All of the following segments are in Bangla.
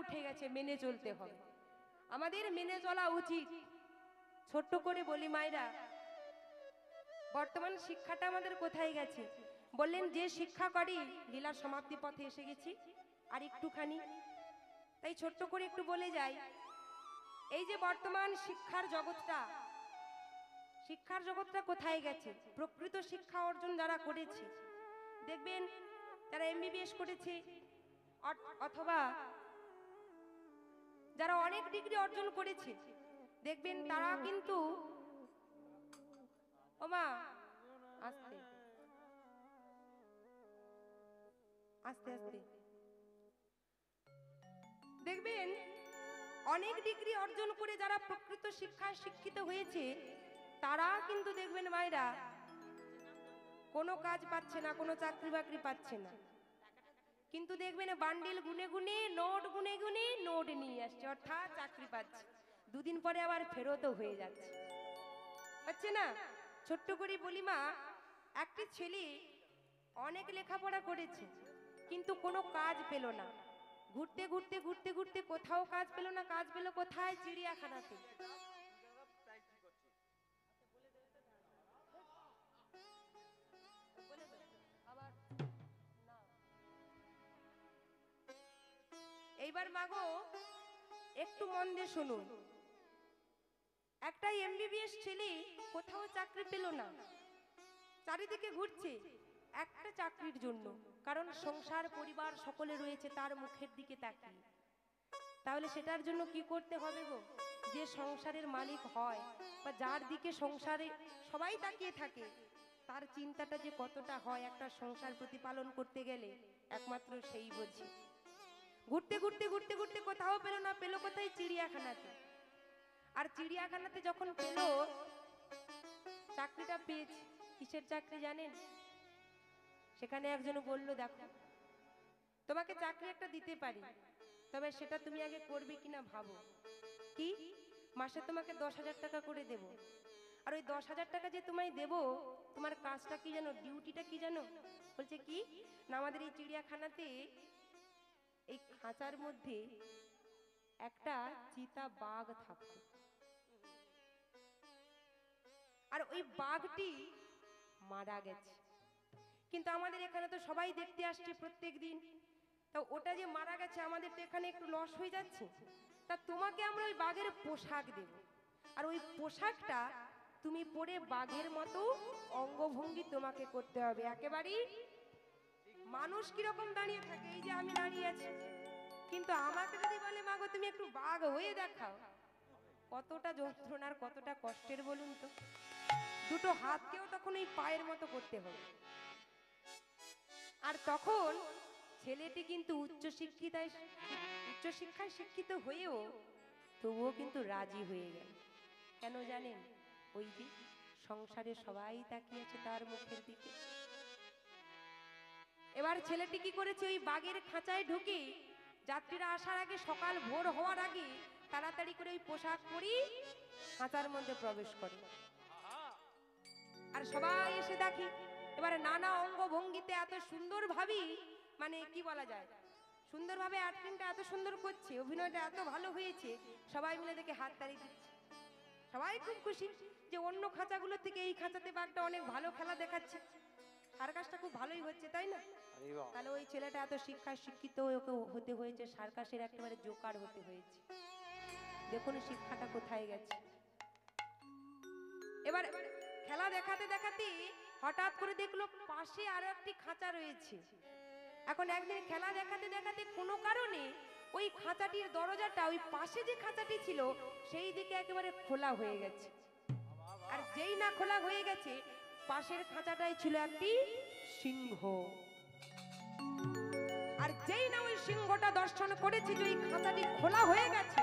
উঠে গেছে, মেনে চলতে হবে, আমাদের মেনে চলা উচিত। ছোট্ট করে বলি মায়েরা, বর্তমান শিক্ষাটা আমাদের কোথায় গেছে? বললেন যে শিক্ষা করি লীলার সমাপ্তি পথে এসে গেছি, আর একটুখানি। তাই ছোট্ট করে একটু বলে যাই, এই যে বর্তমান শিক্ষার জগৎটা কোথায় গেছে? প্রকৃত শিক্ষা অর্জন যারা করেছে, দেখবেন যারা এমবিবিএস করেছে অথবা যারা অনেক ডিগ্রি অর্জন করেছে, দেখবেন তারা কিন্তু, ওমা আস্তে আস্তে আস্তে, দেখবেন অনেক ডিগ্রি অর্জন করে যারা প্রকৃত শিক্ষায় শিক্ষিত হয়েছে, তারা কিন্তু দেখবেন মায়েরা কোনো কাজ পাচ্ছে না, কোনো চাকরি বাকরি পাচ্ছে না। কিন্তু দেখবেন বান্ডিল গুনে গুনে, নোট গুনে গুনে নোট নিয়ে আসছে, অর্থাৎ চাকরি পাচ্ছে, দুদিন পরে আবার ফেরতও হয়ে যাচ্ছে, হচ্ছে না? ছোট্ট করে বলি মা, একটি ছেলে অনেক লেখাপড়া করেছে কিন্তু কোনো কাজ পেল না, ঘুরতে ঘুরতে ঘুরতে ঘুরতে কোথাও কাজ পেল না, কাজ পেল কোথায়? চিড়িয়াখানাতে। এইবার মাগো একটু মন দিয়ে শুনুন, একটা এমবিবিএস ছেলে কোথাও চাকরি পেল না, চারিদিকে ঘুরছে একটা চাকরির জন্য, কারণ সংসার পরিবার সকলে রয়েছে তার মুখের দিকে তাকিয়ে। তাহলে সেটার জন্য কি করতে হবে গো? যে সংসারের মালিক হয় বা যার দিকে সংসারে সবাই তাকিয়ে থাকে, তার চিন্তাটা যে কতটা হয় একটা সংসার প্রতিপালন করতে গেলে, একমাত্র সেই বোঝে। ঘুরতে ঘুরতে ঘুরতে ঘুরতে কোথাও পেল না, পেল কোথায়? চিড়িয়াখানাতে। আর চিড়িয়াখানাতে যখন পেল, চাকরিটা পেয়েছে। কিসের চাকরি জানেন? সেখানে একজন বলল, দেখো তোমাকে চাকরি একটা দিতে পারি, তবে সেটা তুমি আগে করবে কিনা ভাবো। কি? মাসে তোমাকে 10,000 টাকা করে দেব, আর ওই 10,000 টাকা যে তোমায় দেব, তোমার কাজটা কি জানো, ডিউটিটা কি জানো? বলছে কি না, আমাদের এই চিড়িয়াখানাতে এই খাঁচার মধ্যে একটা চিতা বাঘ থাকতো, আর ওই বাঘটি মারা গেছে, কিন্তু আমাদের এখানে তো সবাই দেখতে আসছে প্রত্যেক দিন, তা ওটা যে মারা গেছে আমাদের তো এখানে একটু লস হয়ে যাচ্ছে, তা তোমাকে আমরা ওই বাঘের পোশাক দেব, আর ওই পোশাকটা তুমি পরে বাঘের মতো অঙ্গভঙ্গি তোমাকে করতে হবে একেবারেই। মানুষ কিরকম দাঁড়িয়ে থাকে, এই যে আমি দাঁড়িয়ে আছি, কিন্তু আমাকে যদি বলে মাগো তুমি একটু বাঘ হয়ে দেখাও, কতটা যন্ত্রণার কতটা কষ্টের বলুন তো। দুটো হাতকেও তখন এই পায়ের মতো করতে হবে। আর তখন ছেলেটি কিন্তু উচ্চশিক্ষায় শিক্ষিত হয়েও তবুও কিন্তু রাজি হয়ে গেল। কেন জানেন? ওই যে সংসারে সবাই তাকিয়েছে তার মুখের দিকে। এবার ছেলেটি কি করেছে, ওই বাঘের খাঁচায় ঢুকে যাত্রীরা আসার আগে, সকাল ভোর হওয়ার আগে তাড়াতাড়ি করে ওই পোশাক পরি খাঁচার মধ্যে প্রবেশ করে। আর সবাই এসে দেখে এবারে নানা অঙ্গভঙ্গিতে এত সুন্দর ভাবে, মানে কি বলা যায়, সুন্দরভাবে অ্যাক্টিংটা এত সুন্দর করছে, অভিনয়টা এত ভালো হয়েছে, সবাই মিলে দেখে হাততালি দিচ্ছে। সবাই খুব খুশি যে অন্য খাঁচাগুলো থেকে এই খাঁচাতে বাঘটা অনেক ভালো খেলা দেখাচ্ছে, সার্কাসটা খুব ভালোই হচ্ছে, তাই না? তাহলে ওই ছেলেটা এত শিক্ষায় শিক্ষিত, ওকে হতে হয়েছে সার্কাসের একেবারে জোকার হতে হয়েছে। দেখুন শিক্ষাটা কোথায় গেছে। এবার খেলা দেখাতে দেখাতে হঠাৎ করে দেখলো পাশে আরো একটি খাঁচা রয়েছে। এখন একদিন খেলা দেখাতে দেখাতে কোনো কারণে ওই খাঁচাটির দরজাটা, ওই পাশে যে খাঁচাটি ছিল সেই দিকে একেবারে খোলা হয়ে গেছে। আর যেই না খোলা হয়ে গেছে, পাশের খাঁচাটাই ছিল একটি সিংহ। আর যেই না ওই সিংহটা দর্শন করেছে যে ওই খাঁচাটি খোলা হয়ে গেছে,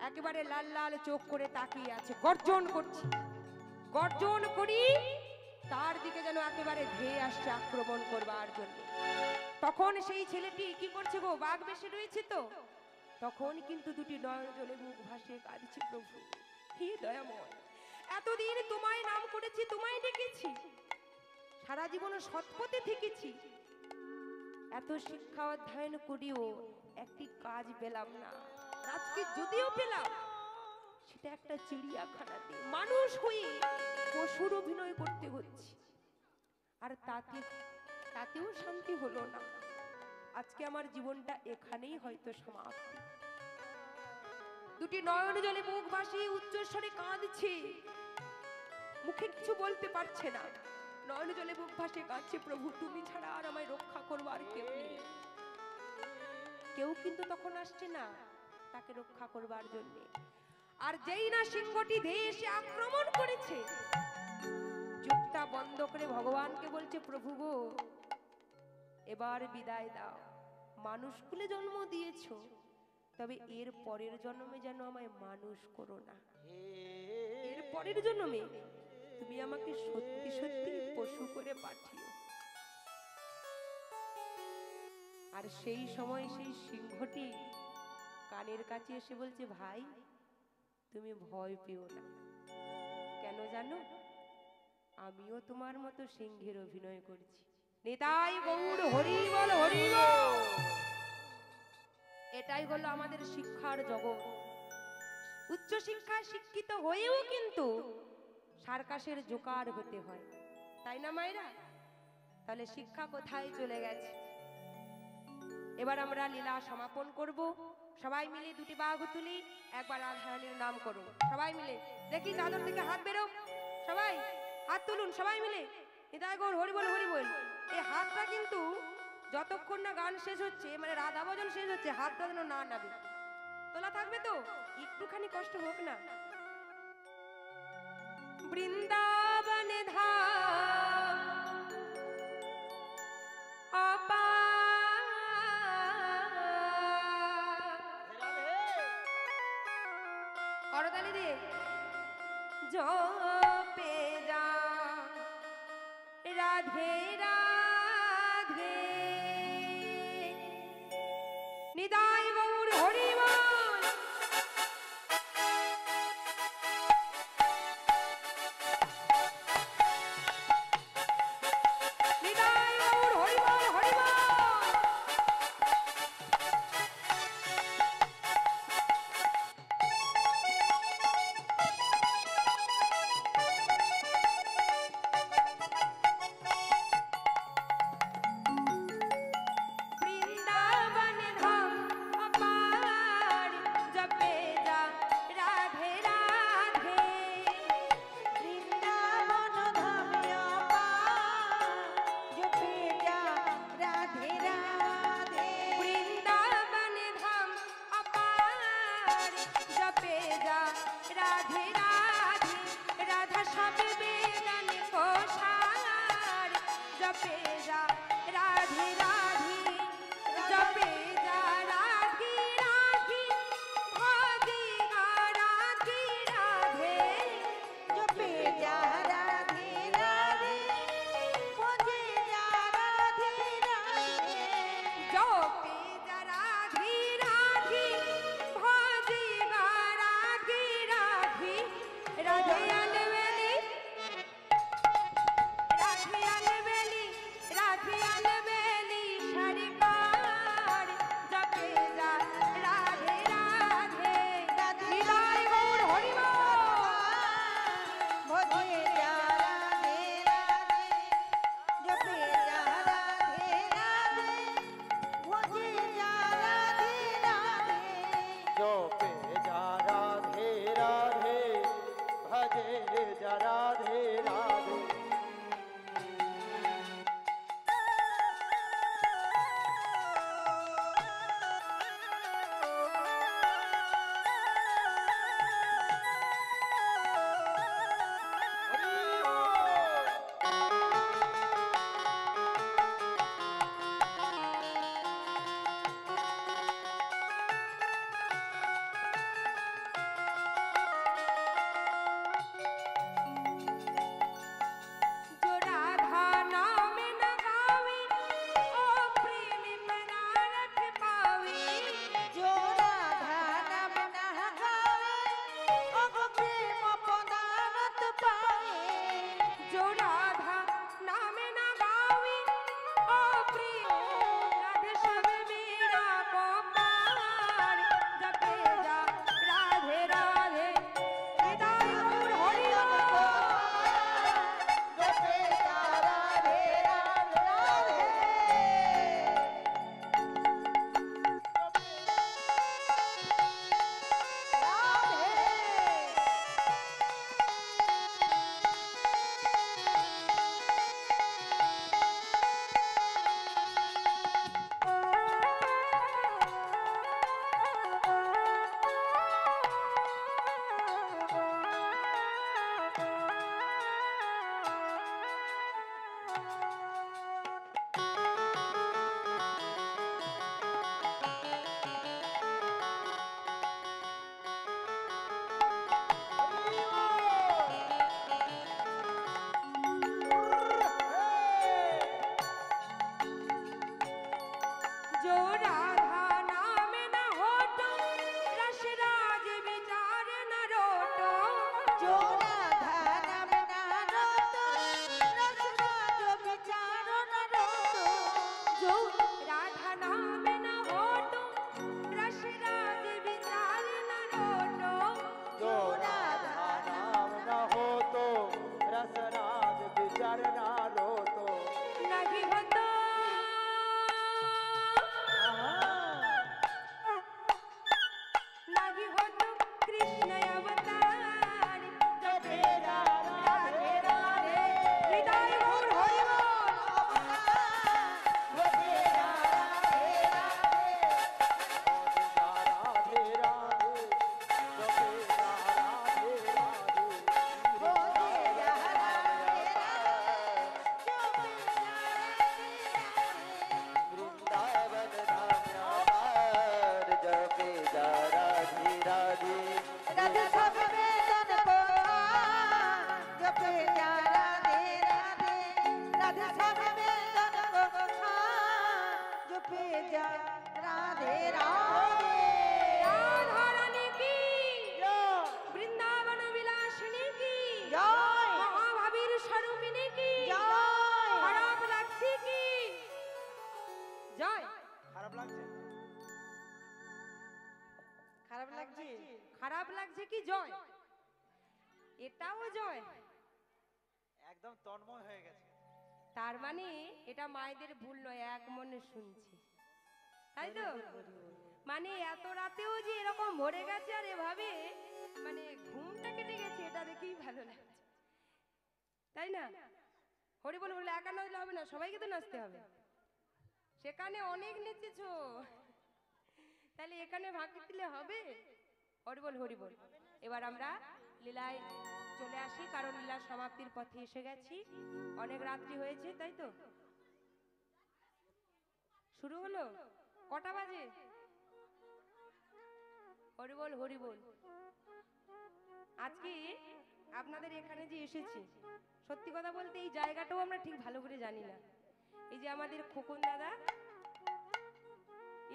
একেবারে লাল লাল চোখ করে তাকিয়ে আছে, গর্জন করছে। গর্জন করি তার দিকে যেন একেবারে ধেয়ে আসছে আক্রমণ করবার জন্য। তখন সেই ছেলেটি কি করছে গো, বাঘ বেশি রয়েছে তো, তখন কিন্তু দুটি নয়ন জলে মুখ ভাসিয়ে কাঁদছে, প্রভু হে দয়াময়, এতদিন তোমায় নাম করেছি, তোমায় ডেকেছি, সারা জীবন সৎপথে থেকেছি, এত শিক্ষা অধ্যয়ন করিও একটি কাজ পেলাম না। আজকে যদিও পেলাম, সেটা একটা চিড়িয়াখানাতে মানুষ হয়ে পশুর অভিনয় করতে হচ্ছে, আর তাতেও শান্তি হলো না। আজকে আমার জীবনটা এখানেই হয়তো সমাপ্তি। দুটি নয়ন জলে মুখ ভাসিয়ে উচ্চস্বরে কাঁদছে, মুখে কিছু বলতে পারছে না, নয়ন জলে মুখ ভাসিয়ে কাঁদছে, প্রভু তুমি ছাড়া আর আমায় রক্ষা করবার কেউ নেই। কেউ কিন্তু তখন আসছে না তাকে রক্ষা করবার জন্য। আর যেই না সিংহটি ধেয়ে এসে আক্রমণ করেছে, চোখটা বন্ধ করে ভগবানকে বলছে, প্রভু গো এবার বিদায় দাও, মানুষ কুলে জন্ম দিয়েছো, তবে এর পরের জন্মে যেন আমায় মানুষ করো না। এর পরের জন্মে তুমি আমাকে সত্যি সত্যি পশু করে পাঠিও। আর সেই সময় সেই সিংহটি কানের কাছে এসে বলছে, ভাই তুমি ভয় পেও না। কেন জানো? আমিও তোমার মতো সিংহের অভিনয় করছি। নিতাই গৌর হরি বল, হরি বল। এটাই হলো আমাদের শিক্ষার জগৎ। উচ্চ শিক্ষায় শিক্ষিত হয়েও কিন্তু সার্কাসের জোকার হতে হয়, তাই না মায়েরা? তাহলে শিক্ষা কোথায় চলে গেছে? এবার আমরা লীলা সমাপন করব। সবাই মিলে দুটি বাঘ তুলি, একবার রাধারানীর নাম করুন। সবাই মিলে দেখি চাদর থেকে হাত বেরো, সবাই হাত তুলুন, সবাই মিলে নিতাই গৌর হরি বল, হরি বল। এই হাতটা কিন্তু যতক্ষণ না গান শেষ হচ্ছে, মানে রাধা ভজন শেষ হচ্ছে, হাতটা যেন না নাবে। তোলা থাকবে তো? একটুখানি কষ্ট হোক না। বৃন্দাবন ধাম করতালি দিয়ে জপে যা রাধে রাধে, নিতাই গৌর হরি বল। নিতাই গৌর হরি বল, হরি বল। খারাপ লাগছে? খারাপ লাগছে কি জয়? এটাও জয়। একদম তন্ময় হয়ে গেছে। তার মানে এটা মায়েদের ভুল নয়, এক মনে শুনছে, তাই তো? মানে এত রাতেও যে এরকম ভরে গেছে আর এভাবে মানে ঘুমটা কেটে গেছে, এটা দেখেই ভালো লাগছে, তাই না? হরি বল বলে একা নাচলে হবে না, সবাইকে তো নাচতে হবে। সেখানে অনেক নেচেছো, তাহলে এখানে ভাগ দিলে হবে? হরি বল হরি বল। এবার আমরা লীলায় চলে আসি, কারণ লীলার সমাপ্তির পথে এসে গেছি, অনেক রাত্রি হয়েছে, তাই তো? শুরু হলো, কটা বাজে? হরি বল হরি বল। আজকে আপনাদের এখানে যে এসেছি, সত্যি কথা বলতে এই জায়গাটাও আমরা ঠিক ভালো করে জানি না। এই যে আমাদের খোকন দাদা,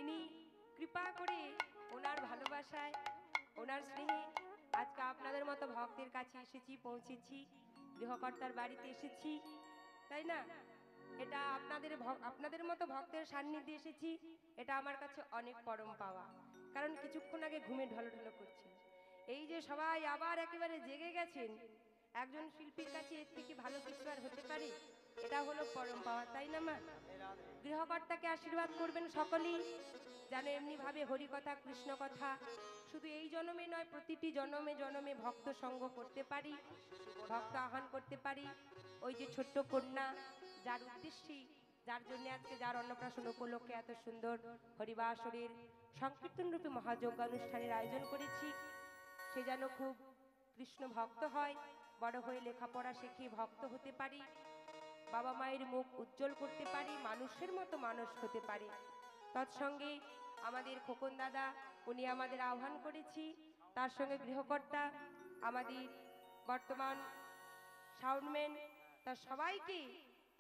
ইনি কৃপা করে ওনার ভালোবাসায়, ওনার স্নেহে আজকে আপনাদের মতো ভক্তের কাছে এসেছি, পৌঁছেছি, গৃহকর্তার বাড়িতে এসেছি, তাই না? এটা আপনাদের মতো ভক্তের সান্নিধ্যে এসেছি, এটা আমার কাছে অনেক পরম পাওয়া। কারণ কিছুক্ষণ আগে ঘুমে ঢলঢল করছে, এই যে সবাই আবার একেবারে জেগে গেছেন, একজন শিল্পীর কাছে এর থেকে ভালো কিছু আর হতে পারে? এটা হলো পরম পাওয়া, তাই না মা? গৃহকর্তাকে আশীর্বাদ করবেন সকলেই, যেন এমনিভাবে হরিকথা কৃষ্ণ কথা শুধু এই জন্মে নয়, প্রতিটি জন্মে জন্মে ভক্ত সঙ্গ করতে পারি, ভক্ত আহ্বান করতে পারি। ওই যে ছোট্ট কন্যা, যার উদ্দেশ্যেই, যার জন্য আজকে, যার অন্নপ্রাশন উপলক্ষে এত সুন্দর হরিবাসরের সংকীর্তন রূপে মহাযজ্ঞানুষ্ঠানের আয়োজন করেছি, সে যেন খুব কৃষ্ণ ভক্ত হয়, বড় হয়ে লেখাপড়া শিখে ভক্ত হতে পারি, বাবা মায়ের মুখ উজ্জ্বল করতে পারি, মানুষের মতো মানুষ হতে পারে। তৎসঙ্গে আমাদের খোকন দাদা, উনি আমাদের আহ্বান করেছি, তার সঙ্গে গৃহকর্তা, আমাদের বর্তমান সাউন্ডম্যান, তার সবাইকে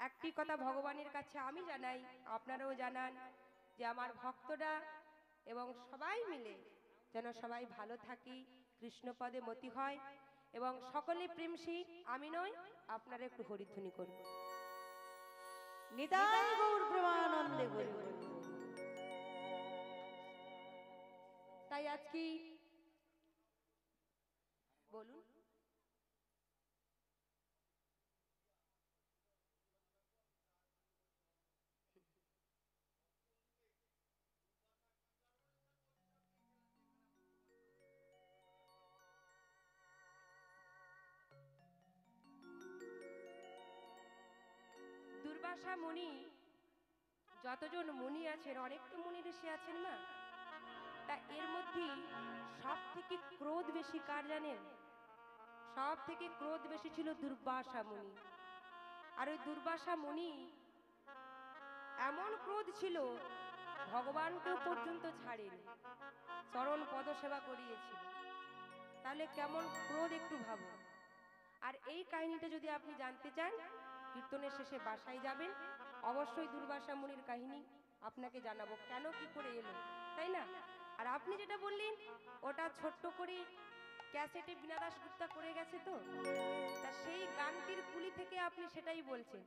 একটি কথা ভগবানের কাছে আমি জানাই, আপনারাও জানান, যে আমার ভক্তরা এবং সবাই মিলে যেন সবাই ভালো থাকি, কৃষ্ণপদে মতি হয়, এবং সকলে প্রেমসী আমি নয়, আপনারা একটু হরিধ্বনি করুন। নিতাই গৌর প্রেমানন্দে হরি বল। তাই আজকে বলুন, দুর্বাসা মুনি, যতজন মুনি আছেন, অনেক তো মুনি ঋষি আছেন না, তা এর মধ্যে সব থেকে ক্রোধ বেশি কার জানেন? সব থেকে ক্রোধ বেশি ছিল দুর্বাসা মুনি। আর ওই দুর্বাসা মুনি এমন ক্রোধ ছিল, ভগবানকেও পর্যন্ত ছাড়েন, চরণ পদ সেবা করিয়েছিল। তাহলে কেমন ক্রোধ একটু ভাবুন। আর এই কাহিনীটা যদি আপনি জানতে চান, কীর্তনের শেষে বাসায় যাবেন, অবশ্যই দুর্বাসা মুনির কাহিনী আপনাকে জানাবো, কেন কি করে এলো, তাই না? আর আপনি যেটা বললেন, ওটা ছোট্ট করে ক্যাসেটে বীণা দাশগুপ্তা করে গেছে, তো তা সেই গানটির কুলি থেকে আপনি সেটাই বলছেন,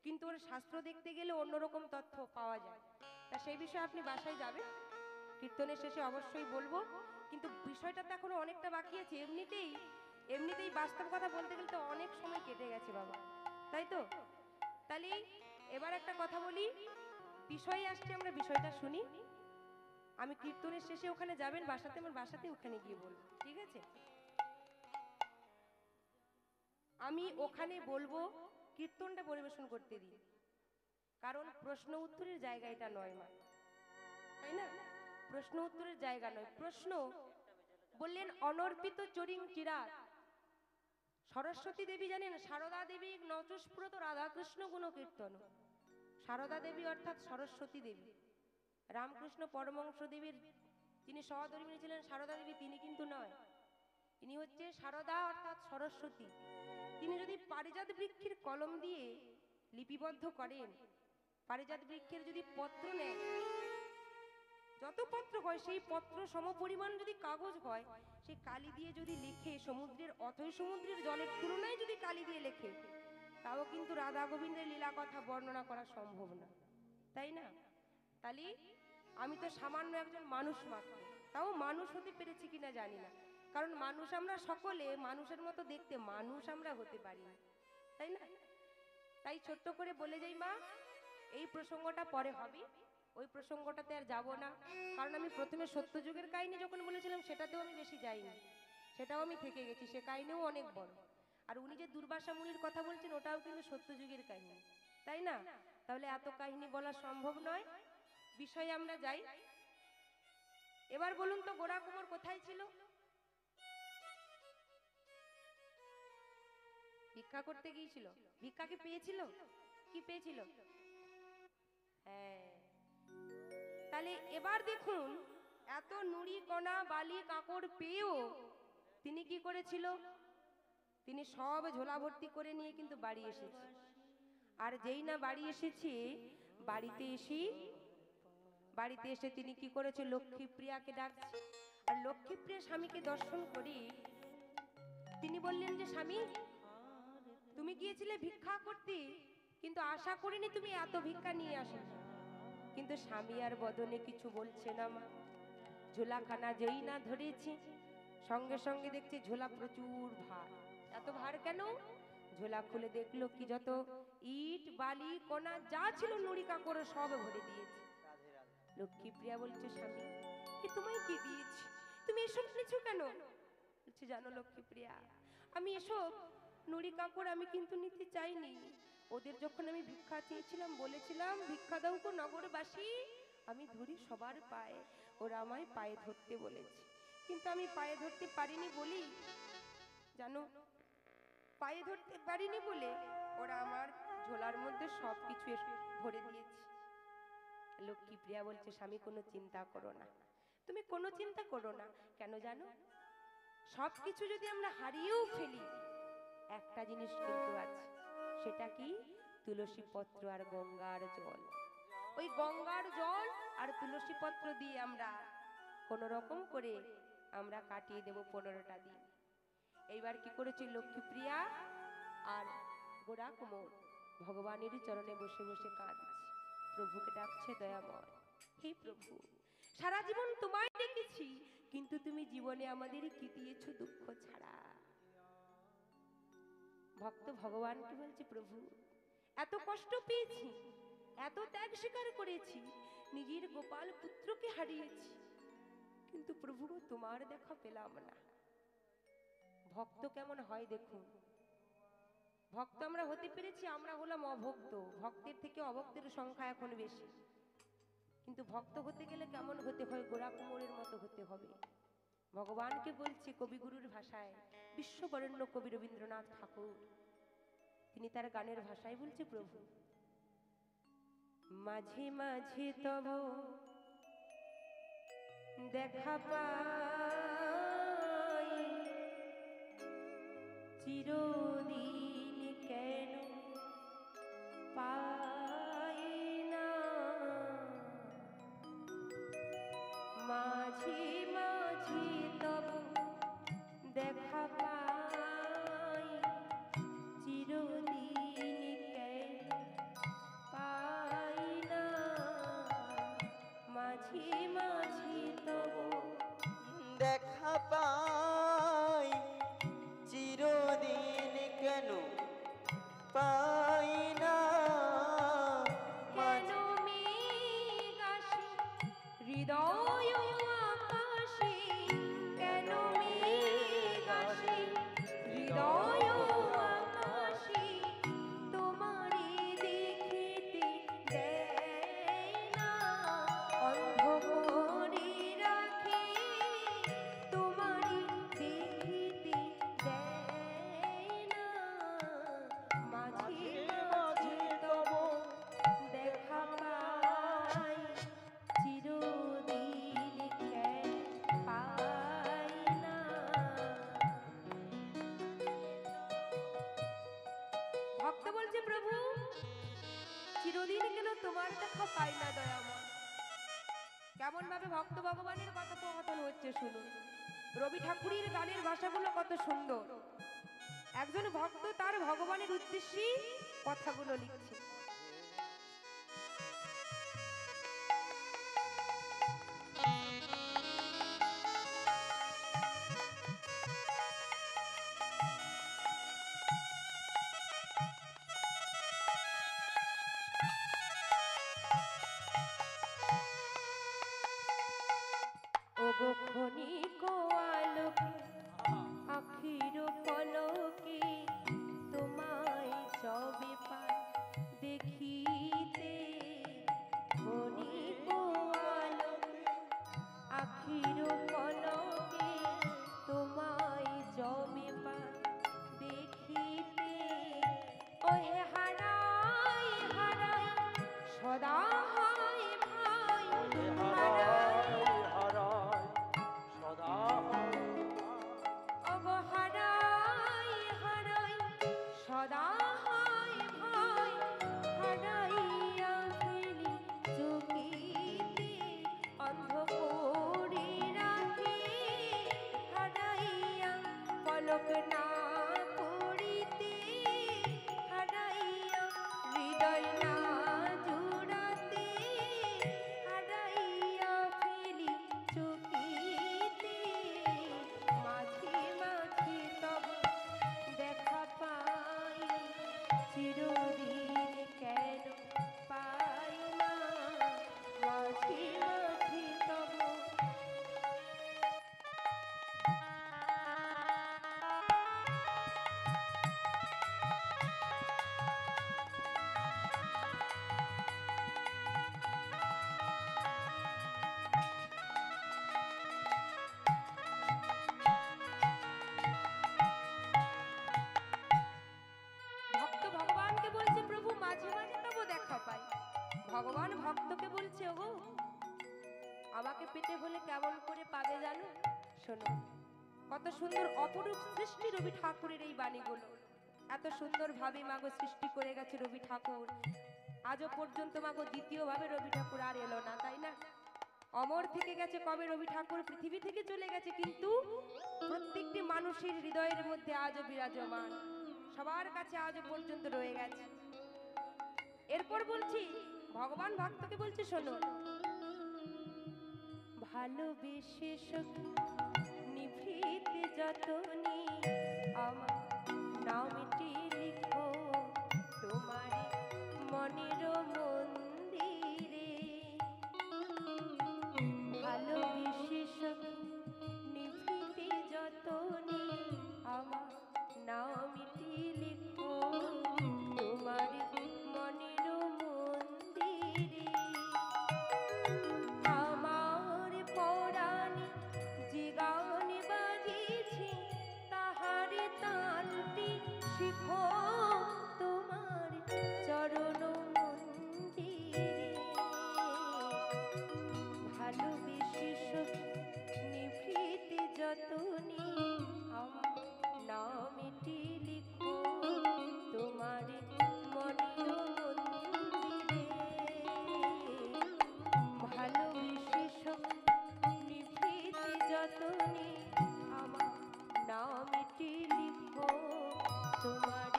কিন্তু ওর শাস্ত্র দেখতে গেলে অন্যরকম তথ্য পাওয়া যায়। তা সেই বিষয়ে আপনি বাসায় যাবেন, কীর্তনের শেষে অবশ্যই বলবো, কিন্তু বিষয়টা তো এখনো অনেকটা বাকি আছে। এমনিতেই বাস্তব কথা বলতে গেলে তো অনেক সময় কেটে গেছে বাবা, তাই তো? তাহলে এবার একটা কথা বলি, বিষয়ে আসছে, আমরা বিষয়টা শুনি। আমি কীর্তনের শেষে ওখানে যাবেন বাসাতে, আমার বাসাতে ওখানে গিয়ে বলবো, ঠিক আছে? আমি ওখানে বলবো, কীর্তনটা পরিবেশন করতে দিই, কারণ প্রশ্ন উত্তরের জায়গা এটা নয় মা, তাই না? প্রশ্ন উত্তরের জায়গা নয়। প্রশ্ন বললেন অনর্পিত চরিং চিরাত। সরস্বতী দেবী জানেন, সারদা দেবী নচস্ফুরত রাধাকৃষ্ণ গুণ কীর্তন। সারদা দেবী অর্থাৎ সরস্বতী দেবী, রামকৃষ্ণ পরমহংস দেবীর যিনি সহধর্মিণী ছিলেন সারদা দেবী, তিনি কিন্তু নয়, ইনি হচ্ছে সারদা অর্থাৎ সরস্বতী। তিনি যদি পারিজাত বৃক্ষের কলম দিয়ে লিপিবদ্ধ করেন, পারিজাত বৃক্ষের যদি পত্র নেন, যত পত্র হয় সেই পত্র সমপরিমাণ যদি কাগজ হয়, সেই কালি দিয়ে যদি লিখে, সমুদ্রের অথই সমুদ্রের জলের তুলনায় যদি কালি দিয়ে লেখে, তাও কিন্তু রাধা গোবিন্দের লীলা কথা বর্ণনা করা সম্ভব না, তাই না? তাহলে আমি তো সামান্য একজন মানুষ মাত্র, তাও মানুষ হতে পেরেছি কিনা জানি না, কারণ মানুষ আমরা সকলে মানুষের মতো দেখতে, মানুষ আমরা হতে পারি না, তাই না? তাই ছোট্ট করে বলে যাই মা, এই প্রসঙ্গটা পরে হবে, ওই প্রসঙ্গটাতে আর যাব না, কারণ আমি প্রথমে সত্যযুগের কাহিনী যখন বলেছিলাম সেটাতেও আমি বেশি যাইনি, সেটাও আমি থেকে গেছি, সে কাহিনীও অনেক বড়। আর উনি যে দুর্বাসা মুনির কথা বলছেন ওটাও কিন্তু সত্যযুগের কাহিনী, তাই না? তাহলে এত কাহিনী বলা সম্ভব নয়, বিষয়ে আমরা যাই। এবার বলুন তো গোরা কুমোর কোথায় ছিল? ভিক্ষা করতে গিয়েছিল। ভিক্ষা কি পেয়েছিল? কি পেয়েছিল? হ্যাঁ, তাহলে এবার দেখুন, এত নুড়ি কণা বালি কাকড় পেয়েও তিনি কি করেছিল? তিনি সব ঝোলা ভর্তি করে নিয়ে কিন্তু বাড়ি এসেছে। আর যেই না বাড়ি এসেছে, বাড়িতে এসে তিনি কি করেছে? লক্ষ্মীপ্রিয়াকে ডাকছে। আর লক্ষ্মীপ্রিয়া স্বামীকে দর্শন করে তিনি বললেন যে স্বামী, তুমি গিয়েছিলে ভিক্ষা করতে, কিন্তু আশা করিনি তুমি এত ভিক্ষা নিয়ে আসো। কিন্তু স্বামী আর বদনে কিছু বলছে না মা। ঝোলাখানা যেই না ধরেছি, সঙ্গে সঙ্গে দেখছে ঝোলা প্রচুর ভার। এত ভার কেন? ঝোলা খুলে দেখলো কি যত ইট বালি কোনা যা ছিল নুড়ি কাকড় সব ভরে দিয়েছে। রাধে রাধে। লক্ষ্মীপ্রিয়া বলছে স্বামী, এ তোমায় কি দিয়েছি, তুমি এসব নিছো কেন? বলছে জানো লক্ষ্মীপ্রিয়া, আমি এসব নুড়ি কাপড় আমি কিন্তু নিতে চাইনি। ওদের যখন আমি ভিক্ষা চেয়েছিলাম, বলেছিলাম ভিক্ষা দাও গো নগরবাসী, আমি ধরি সবার পায়ে, ওরা আমায় পায়ে ধরতে বলেছে, কিন্তু আমি পায়ে ধরতে পারিনি বলি, জানো, পায়ে ধরতে পারিনি বলে ওরা আমার ঝোলার মধ্যে সব কিছু ভরে দিয়েছে। লক্ষ্মীপ্রিয়া বলছে স্বামী কোনো চিন্তা করো না, তুমি কোনো চিন্তা করো না। কেন জানো? সব কিছু যদি আমরা হারিয়েও ফেলি, একটা জিনিস কিন্তু আছে, সেটা কি? তুলসী পত্র আর গঙ্গার জল। ওই গঙ্গার জল আর তুলসী পত্র দিয়ে আমরা কোন রকম করে আমরা কাটিয়ে দেব 15টা দিন। এইবার কি করেছে লক্ষ্মীপ্রিয়া আর গোরা কুমোর ভগবানের চরণে বসে বসে কাঁদছে, প্রভুকে ডাকছে, দয়াময় হে প্রভু, সারা জীবন তোমায় ডেকেছি, কিন্তু তুমি জীবনে আমাদের কি দিয়েছো? দুঃখ ছাড়া। ভক্ত ভগবানকে বলছে, প্রভু এত কষ্ট পেয়েছি, এত ত্যাগ স্বীকার করেছি, নিজের গোপাল পুত্রকে হারিয়েছি, কিন্তু প্রভু তোমার দেখা পেলাম না। ভক্ত কেমন হয় দেখুন, ভক্ত আমরা হতে পেরেছি, আমরা হলাম অভক্ত, ভক্তের থেকে অভক্তের সংখ্যা এখন বেশি, কিন্তু ভক্ত হতে গেলে কেমন হতে হয়? গোরা কুমোরের মতো হতে হবে। ভগবানকে বলছে কবিগুরুর ভাষায়, বিশ্ববরেণ্য কবি রবীন্দ্রনাথ ঠাকুর, তিনি তার গানের ভাষায় বলছে, প্রভু মাঝে মাঝে তব দেখা পাই, চিরদিন কেন পাই না, মাঝে মাঝে তব দেখা পাই, চিরদিন কেন পাই না, মাঝে মাঝে তব দেখা পাই, চিরদিন কেন পাই না, কেন মেঘ আসে হৃদয় আকাশে, কেন মেঘ আসে হৃদয় আকাশে, তোমারে দেখিতে দেয় না, অন্ধ করে রাখে, তোমারে দেখিতে দেয় না, মাঝে মাঝে তব দেখা পাই, চিরদিন কেন পাই না। ভক্ত বলছে, প্রভু চিরদিন কেন তোমার দেখা পাই না দয়াময়। কেমন ভাবে ভক্ত ভগবানের কথোপকথন হচ্ছে শুনুন। রবি ঠাকুরের গানের ভাষাগুলো কত সুন্দর। একজন ভক্ত তার ভগবানের উদ্দেশ্যে কথাগুলো লিখছে। ওগো ক্ষণিক আলোকে আখির পলকে তোমায় যবে পাই দেখিতে, ক্ষণিক আলোকে আখির পলকে তোমায় যবে পাই দেখিতে, ওহে হারাই হারাই সদা হয় ভাই, ওগো হারাই হারাই সদা হয় ভাই, হারাইয়া ফেলি চকিতে অন্ধ করে রাখি, হারাইয়া পলক না পড়িতে, হারাইয়া হৃদয় না জুড়াতে, হারাইয়া ফেলি চকিতে, মাঝে মাঝে তব দেখা পাই, চিরদিন কেন পাই না, মাঝে মাঝে তব ভক্ত ভগবানকে বলছে প্রভু মাঝে মাঝে তব দেখা পাই, ভগবান ভক্তকে বলছে ওগো আমাকে পেতে হলে কেমন করে পাবে জানো, শোনো কত সুন্দর অপরূপ সৃষ্টি রবি ঠাকুরের এই বাণীগুলো, এত সুন্দর ভাবে মাগো সৃষ্টি করে গেছে রবি ঠাকুর, আজও পর্যন্ত মাগো দ্বিতীয়ভাবে রবি ঠাকুর আর এলো না, তাই না? অমর থেকে গেছে কবে রবি ঠাকুর পৃথিবী থেকে চলে গেছে, কিন্তু প্রত্যেকটি মানুষের হৃদয়ের মধ্যে আজও বিরাজমান, সবার কাছে আজও পর্যন্ত রয়ে গেছে। এরপর বলছি ভগবান ভক্তকে বলছে শোনো, ভালোবেসে সখী নিভৃতে যতনি আমার নামটি লিখো তোমার মনের মন্দিরে, ভালোবেসে সখী নিভৃতে যতনি আমার নামটি লিখো তোমার মনের মন্দিরে, আমার পরাণে যে গান বাজিছি তাহার তালটি শিখো তোমার চরণ মন্দিরে, ভালোবেসে সখী নিভৃতে যতনি আমার নামটি লিখো তোমার মনের মন্দিরে, ভালোবেসে সখী নিভৃতে যতনি আমার নামটি লিখো তোমার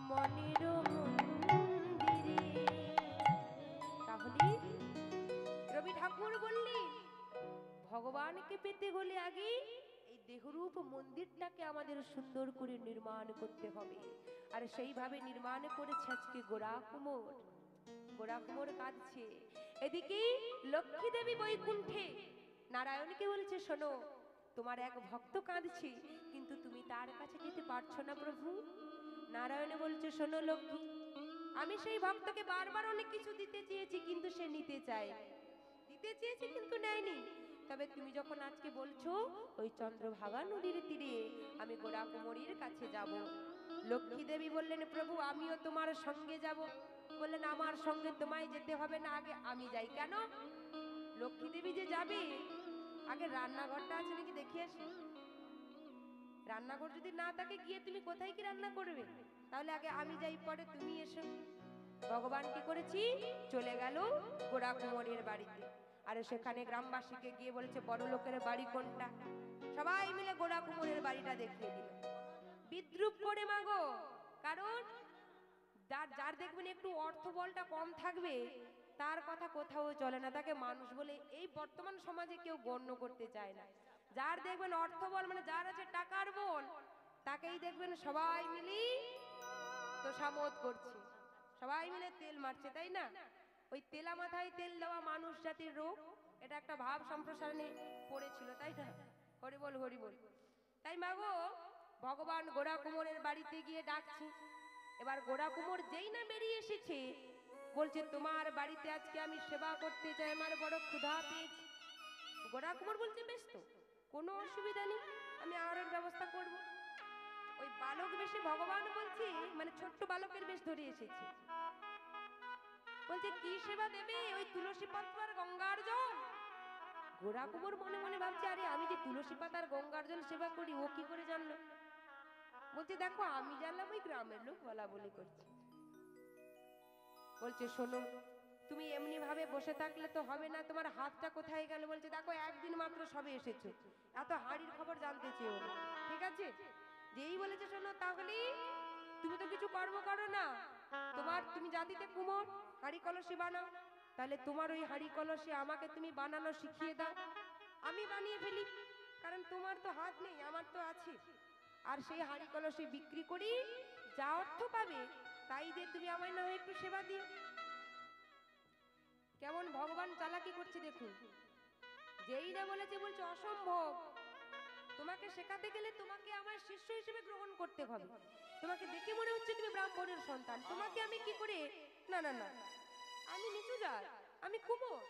মনের মন্দিরে। তাহলে রবি ঠাকুর বললি ভগবানকে পেতে হলে আগে এই দেহরূপ মন্দিরটাকে আমাদের সুন্দর করে নির্মাণ করতে হবে, আর সেইভাবে নির্মাণ করেছে আজকে গোরা কুমোর, গোরা কুমোর কাঁদছে, এদিকে লক্ষ্মী দেবী বৈকুণ্ঠে নারায়ণকে বলছে শোনো তোমার এক ভক্ত কাঁদছে কিন্তু তুমি তার কাছে যেতে পারছো না প্রভু। নারায়ণ বলছে শোনো লক্ষ্মী, আমি সেই ভক্তকে বারবার অনেক কিছু দিতে চেয়েছি কিন্তু সে নিতে চায়, দিতে চেয়েছি কিন্তু নেয়নি, তবে তুমি যখন আজকে বলছো ওই চন্দ্রভাগা নদীর তীরে আমি গোরা কুমোরীর কাছে যাব। লক্ষ্মী দেবী বললেন প্রভু আমিও তোমার সঙ্গে যাব। বললেন আমার সঙ্গে তোমায় যেতে হবে না, আগে আমি যাই। কেন? লক্ষ্মী দেবী যে যাবে আগে রান্নাঘরটা আছে নাকি দেখে আসি। রান্নাঘর যদি না থাকে গিয়ে তুমি কোথায় কি রান্না করবে? তাহলে আগে আমি যাই, পরে তুমি এসো। ভগবান কি করেছি, চলে গেল গোরা কুমোরের বাড়িতে, আর সেখানে গ্রামবাসীকে গিয়ে বলেছে বড় লোকের বাড়ি কোনটা। সবাই মিলে গোরা কুমোরের বাড়িটা দেখিয়ে দিল। বিদ্রুপ করে মাগো, কারণ যার দেখবেন একটু অর্থবলটা কম থাকবে তার কথা কোথাও চলে না, তাকে মানুষ বলে এই বর্তমান সমাজে কেউ গণ্য করতে চায় না। যার দেখবেন অর্থবল মানে যার আছে টাকার বল, তাকেই দেখবেন সবাই মিলে তোষামোদ করছে, সবাই মিলে তেল মারছে, তাই না? ওই তেলা মাথায় তেল দেওয়া মানুষ জাতির রোগ, এটা একটা ভাব সম্প্রসারণে পড়েছিল, তাই না? হরি বল হরি বল। তাই মাগো ভগবান গোড়া কুমোরের বাড়িতে গিয়ে ডাকছি। এবার গোড়া কুমোর যেই না বেরিয়ে এসেছে, বলছে তোমার বাড়িতে আজকে আমি সেবা করতে চাই, আমার বড় ক্ষুধা পেয়েছে। গোড়া কুমোর বলছে বেশ তো, কোনো অসুবিধা নেই, আমি আহারের ব্যবস্থা করব। ওই বালক বেশে ভগবান বলছে, মানে ছোট্ট বালকের বেশ ধরে এসেছে। বলছে কি সেবা দেবে? ওই তুলসী পত্র আর গঙ্গার জল। গোড়া কুমোর মনে মনে ভাবছে, আরে আমি যে তুলসী পাতা আর গঙ্গার জল সেবা করি, ও কি করে জানলো? বলছে দেখো আমি জানলাম, ওই গ্রামের লোক বলা বলি করছে। বলছে শোনো, তুমি এমনি ভাবে বসে থাকলে তো হবে না, তোমার হাতটা কোথায় গেল? বলছে দেখো একদিন মাত্র সবে এসেছো, এত হাড়ির খবর জানতে চেয়েও না, ঠিক আছে? যেই বলেছে শোনো, তাহলে তুমি তো কিছু কর্ম করো না, তুমি জাতিতে কুমোর, হাড়ি কলসি বানাও, তাহলে তোমার ওই হাড়ি কলসি আমাকে তুমি বানানো শিখিয়ে দাও, আমি বানিয়ে ফেলি, কারণ তোমার তো হাত নেই, আমার তো আছে। আর সেই হাড়ি কলসি বিক্রি করি, যা অর্থ পাবে তাই দিয়ে তুমি আমায় না হয় একটু সেবা দিও। কেমন ভগবান চালাকি করছে দেখুন। যেই না বলেছে, বলছে অসম্ভব, তোমাকে শেখাতে গেলে তোমাকে আমার শিষ্য হিসেবে গ্রহণ করতে হবে, তোমাকে দেখে মনে হচ্ছে তুমি ব্রাহ্মণের সন্তান, তোমাকে আমি কি করে? না না না, আমি নিচু জাত, আমি কুমোর।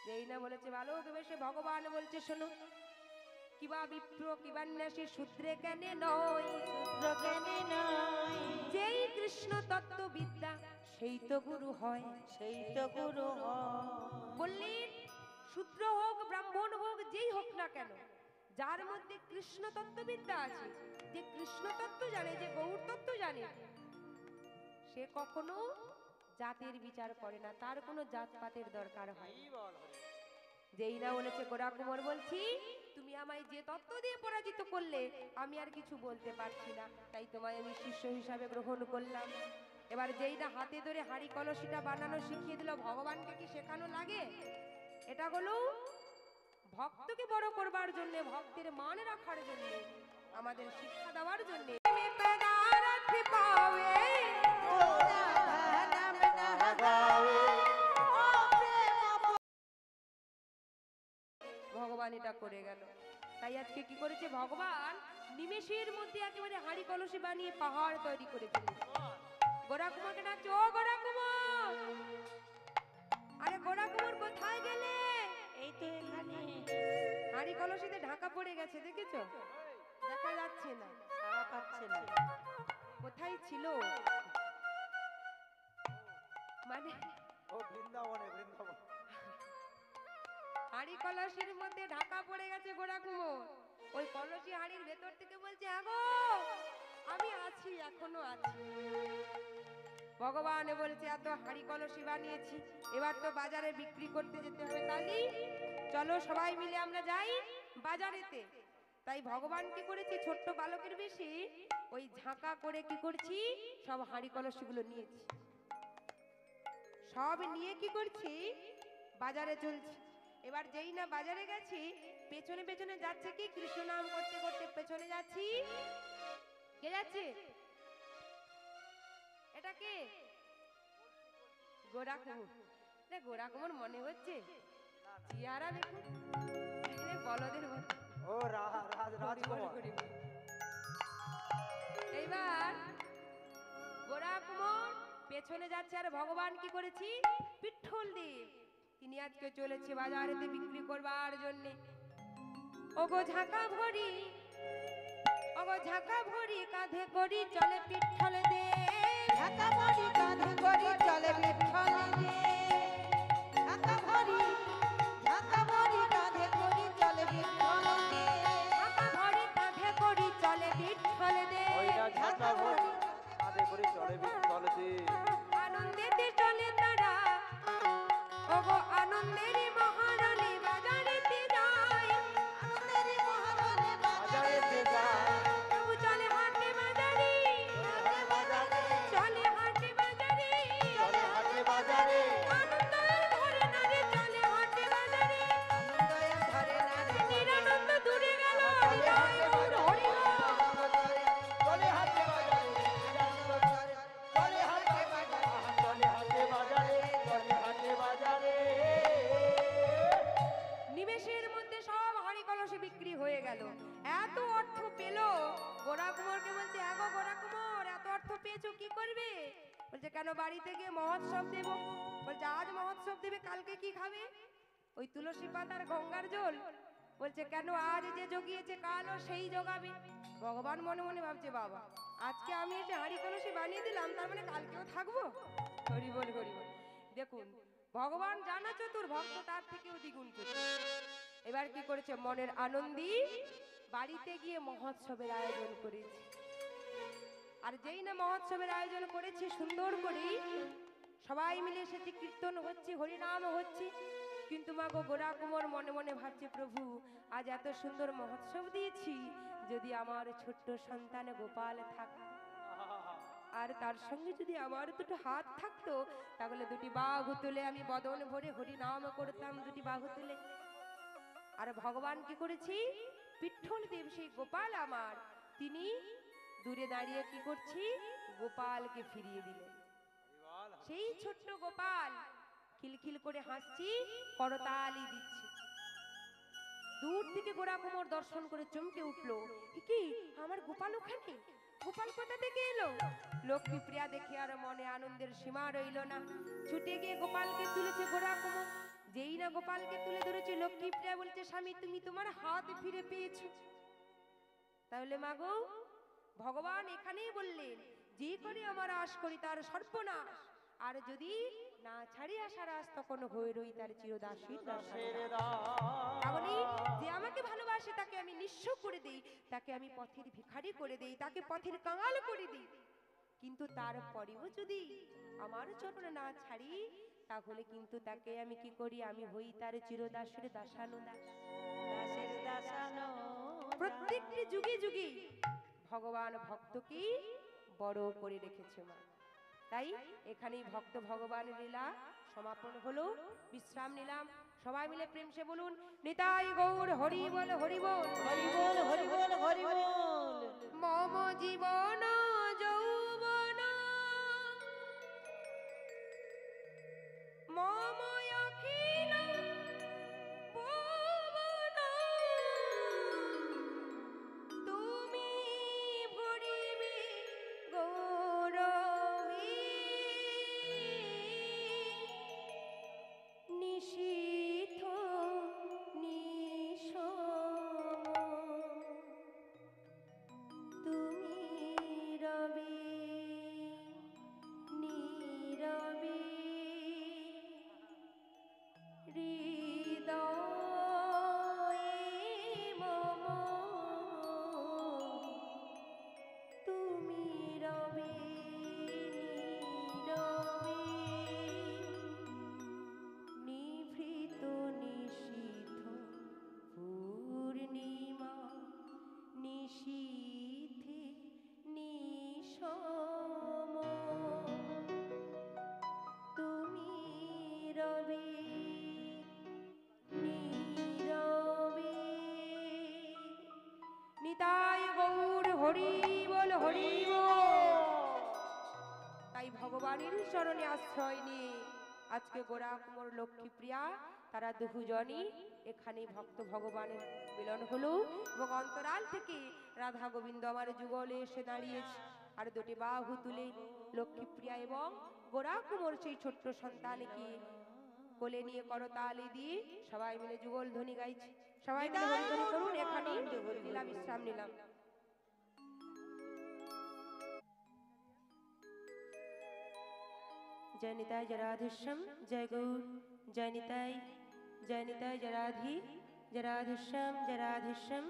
যেই না বলেছে বালক বেশে ভগবান বলছে শোনো, কিবা বিপ্র কিবান্যাসী শূদ্রে কেনে নয়, শূদ্র জ্ঞানী নয়, যেই কৃষ্ণ তত্ত্ব বিদ্যা সেই তো গুরু হয়। সেই তো গুরু হয়। বললেন শূদ্র হোক ব্রাহ্মণ হোক, যেই হোক না কেন, যার মধ্যে কৃষ্ণ তত্ত্ববিদ্যা আছে, যে কৃষ্ণ তত্ত্ব জানে, যে গৌর তত্ত্ব জানে, সে কখনো জাতের বিচার করে না, তার কোনো জাতপাতের দরকার হয় না। এই বল হরি। যেই না বলেছে গোড়া কুমোর বলছি, তুমি আমায় যে তত্ত্ব দিয়ে পরাজিত করলে, আমি আর কিছু বলতে পারছি না, তাই তোমায় আমি শিষ্য হিসাবে গ্রহণ করলাম। এবার যেই না হাতে ধরে হাড়ি কলসিটা বানানো শিখিয়ে দিল, ভগবানকে কি শেখানো লাগে? এটা হলো ভক্তকে বড় করবার জন্য, ভক্তের মান রাখার জন্য, আমাদের শিক্ষা দেওয়ার জন্য। ভগবান এটা করে গেল। তাই আজকে কি করেছে ভগবান? নিমেষের মধ্যে একেবারে হাড়ি কলসি বানিয়ে পাহাড় তৈরি করে ফেলেছে। গোড়া কুমারকে ডাকছে, ও গোড়া কুমার, আরে গোড়া কুমার কোথায় গেলে? এই তো এখানে। হাড়ি কলসিতে ঢাকা পড়ে গেছে, দেখেছো? দেখা যাচ্ছে না, সাড়া পাচ্ছে না। কোথায় ছিল? মানে ও বৃন্দাবনে, বৃন্দাবন। হাড়ি কলসির মধ্যে ঢাকা পড়ে গেছে গোড়া কুমোর। ওই কলসি হাড়ির ভেতর থেকে বলছে, আগো আমি আছি, এখনো আছি। ভগবান বলছে এত হাড়ি কলসি বানিয়েছি, এবার তো বাজারে বিক্রি করতে যেতে হবে, তাহলে চলো সবাই মিলে আমরা যাই বাজারেতে। তাই ভগবান কি করেছে, ছোট্ট বালকের বেশি ওই ঝাঁকা করে কি করছি, সব হাড়ি কলসিগুলো নিয়েছি, সব নিয়ে কি করছি, বাজারে চলছি। এবার যেই না বাজারে গেছি, পেছনে পেছনে যাচ্ছে কি, কৃষ্ণ নাম করতে করতে পেছনে যাচ্ছি। কে যাচ্ছে? এটা কে? গোড়া কুমোর। এটা গোড়া কুমোর মনে হচ্ছে, চেহারা দেখুন বলদের মতো। ও রাজকুমার। এইবার গোড়া কুমোর পেছনে যাচ্ছে, আর ভগবান কি করেছি, পিঠল দেব তিনি আজকে চলেছে বাজারেতে বিক্রি করবার জন্য। ওগো ঝাঁকা ভরি, ওগো ঝাঁকা ভরি কাঁধে করি চলে পিঠল দে, ঢাকা ভরি কাঁধে করি চলে বিঠল দে, ঢাকা ভরি কাঁধে করি চলে বিঠল দে, ঝাঁকা ভরি কাঁধে করি চলে পিঠল দে, ওই না ঝাঁকা ভরি কাঁধে করে চলে বিঠল দে। আনন্দেতে চলে তারা, ওগো আনন্দেরই মহারানী বাজারেতে যায়, আনন্দেরই মহারণে বাজারেতে যায়, প্রভু চলে হাটে বাজারে, চলে হাটে বাজারে, চলে হাটে বাজারে, আনন্দের ঘরে নারে চলে হাটে কলসি বিক্রি হয়ে গেল। এত অর্থ পেল, গোরা কুমোরকে বলছে, এগো গোরা কুমোর, এত অর্থ পেয়েছো, কি করবে? বলছে, কেন বাড়িতে গিয়ে মহোৎসব দেবো। বলছে, আজ মহোৎসব দেবে, কালকে কি খাবে? ওই তুলসী পাতার গঙ্গার জল। বলছে, কেন আজ যে জগিয়েছে কালও সেই জগাবে। ভগবান মনে মনে ভাবছে, বাবা আজকে আমি এসে হাঁড়ি কলসি বানিয়ে দিলাম, তার মানে কালকেও থাকবো। হরি বল হরি বল। দেখুন, ভগবান জানা চতুর, ভক্ত তার থেকেও দ্বিগুণ চতুর। এবার কি করেছে, মনের আনন্দী বাড়িতে গিয়ে মহোৎসবের আয়োজন করেছে। আর যেই না মহোৎসবের আয়োজন করেছে সুন্দর করে, সবাই মিলে এসেছে, কীর্তন হচ্ছে, হরিনাম হচ্ছে, কিন্তু মা গো গোরা কুমোর মনে মনে ভাবছে, প্রভু আজ এত সুন্দর মহোৎসব দিয়েছি, যদি আমার ছোট্ট সন্তান গোপাল থাকতো, আর তার সঙ্গে যদি আমার দুটো হাত থাকতো, তাহলে দুটি বাহু তুলে আমি বদন ভরে হরিনাম করতাম, দুটি বাহু তুলে। আর ভগবান কি করেছি, পিঠল দেব সেই গোপাল আমার, তিনি দূরে দাঁড়িয়ে কি করছি, গোপালকে ফিরিয়ে দিলেন। সেই ছোট্ট গোপাল খিলখিল করে হাসছি, করতালি দিচ্ছে। দূর থেকে গোরা কুমোর দর্শন করে চমকে উঠলো, কি আমার গোপাল ওখানে, গোপাল কোথা থেকে এলো? লক্ষ্মী প্রিয়া দেখে আর মনে আনন্দের সীমা রইল না, ছুটে গিয়ে গোপালকে তুলেছে গোরা কুমোর। যেই না গোপালকে তুলে ধরেছে, লক্ষ্মী প্রিয়া বলছে, স্বামী তুমি তোমার হাত ফিরে পেয়েছো। তাহলে মাগো ভগবান এখানেই বললেন, যে করে আমার আশ করি তার সর্বনাশ, আর যদি না ছাড়ি আসার আশ, তখন হয়ে রই তার চিরদাসীর তাহলে যে আমাকে ভালোবাসে তাকে আমি নিঃস্ব করে দেই, তাকে আমি পথের ভিখারি করে দেই, তাকে পথের কাঙাল করে দিই, কিন্তু তারপরেও যদি আমার চরণ না ছাড়ি, তাহলে কিন্তু তাকে আমি কি করি, আমি হই তার চিরদাসের দাসানো দাস, দাসের দাসানো। প্রত্যেকটি যুগে যুগে ভগবান ভক্তকে বড় করে রেখেছে মা। তাই এখানেই ভক্ত ভগবানের লীলা সমাপন হলো, বিশ্রাম নিলাম। সবাই মিলে প্রেম সে বলুন, নিতাই গৌর হরি বল হরি বল হরি বল হরি বল হরি বল। মম জীবন যৌবন মম অখিল ভুবন, তুমি ভরিবে গৌরবী, নিশীথ নিশম তুমি রবে, নীরবে হৃদয়ে মম, তুমি রবে, নীরবে নিভৃত নিশীথ পূর্ণিমা, নিশীথে নিশম তুমি রবে, নীরবে। নিতাই গৌর হরি বল হরি বল। তাই ভগবানের চরণে আশ্রয় নিয়ে আজকে গোরা কুমোর লক্ষ্মী প্রিয়া তারা দুজনই এখানে ভক্ত ভগবানের মিলন হলো, এবং অন্তরাল থেকে রাধা গোবিন্দ আমার যুগলে এসে দাঁড়িয়েছে, আর দুটি বাহু তুলে লক্ষ্মী প্রিয়া এবং গোরা কুমোর সেই ছোট্ট সন্তানকে কোলে নিয়ে করতালি দিয়ে সবাই মিলে যুগল ধ্বনি গাইছে। সবাই মিলে হরিধ্বনি করুন, এখানে লীলা বিশ্রাম নিলাম। जय निताय जय राधेश्याम, जय गौर, जय निताय जय निताय, जय राधे जय राधेश्याम, जय राधेश्याम।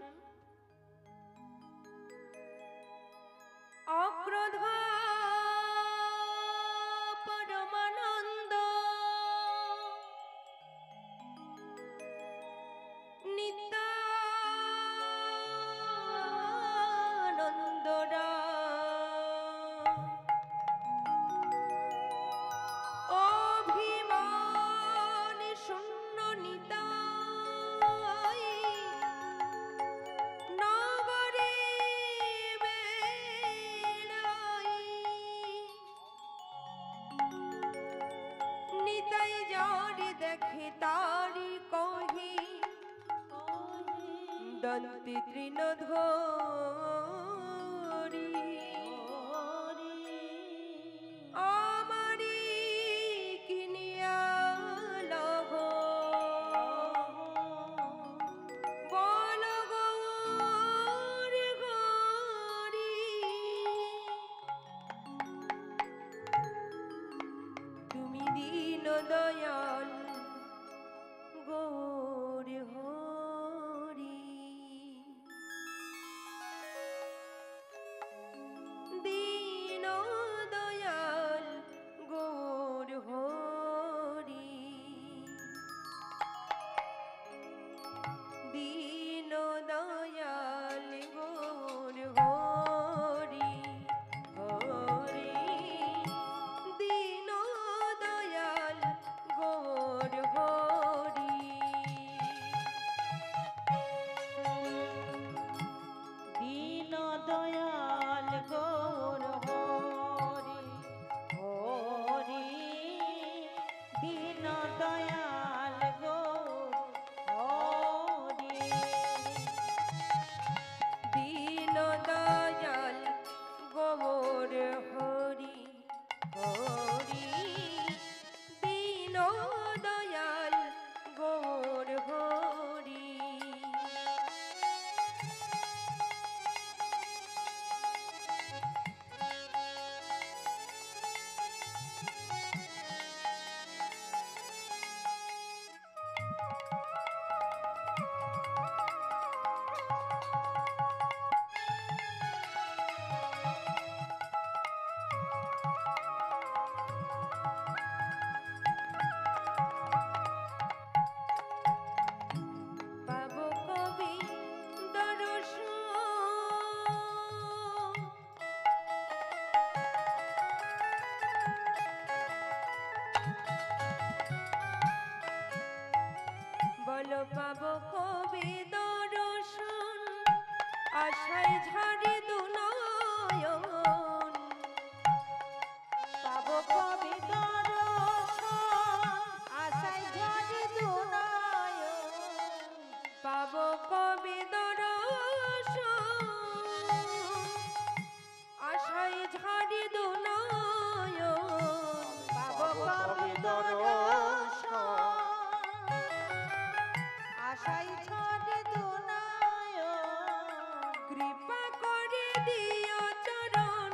अक्रोधा परमानंद नित्यानंद অভিমান শূন্য নিতাই, নগরে বেড়াই দন্তে তৃণধরি আমারি কিনিয়া লহ বল গৌর হরি তুমি দীন দয়াল গৌর হরি দীন দয়াল গৌর হরি দীন দয়াল গৌর হরি হরি দীন দয়াল গৌর হরি দীন দয়াল গৌর হরি হরি দীন দয়াল গৌর হরি দীন দয়াল গৌর হরি হরি দীন দয়াল গৌর হরি পাবো কবি দর্শন বলো পাবো কবি দর্শন আশায় ঝাড়ি দুনয়ন পাবো কবি দর্শন আশায় ঝরি দুনয়ন পাবো কবি দর্শন আশায় ঝাড়ি দুনয়ন পাবো কবি দর্শন আশায় ঝরি দুনয়ন কৃপা করে দিও চরণ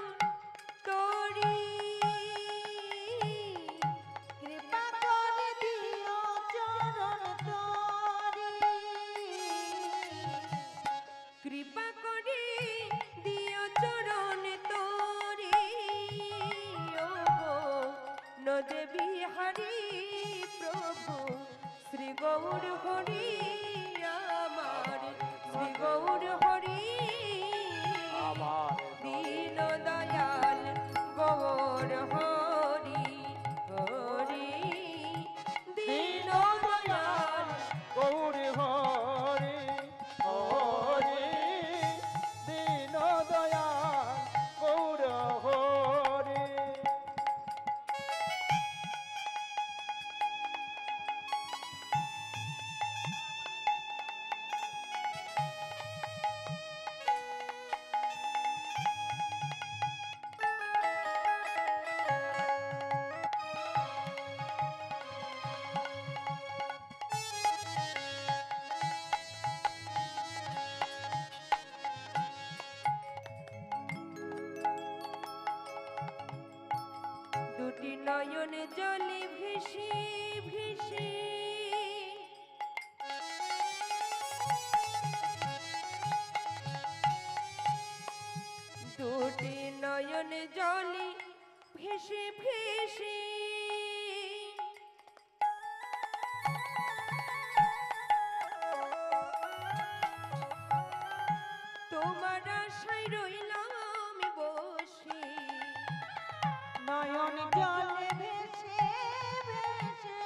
তোরি কৃপা করে দিও চরণ তোরি কৃপা করে দিও চরণ তোরি ও গো নদে বিহারী প্রভু শ্রী গৌর হরি আমার শ্রী গৌর হরি আমার দীন দয়াল গৌর হরি হরি দীন দয়াল গৌরী হরি হরি দীন দয়া গৌর হরি দুটি নয়ন জলে ভেসে ভেসে দুটি নয়ন জলে ভেসে ভেসে তোমার আশায় রইলাম বসে নয়ন জলে ভেসে ভেসে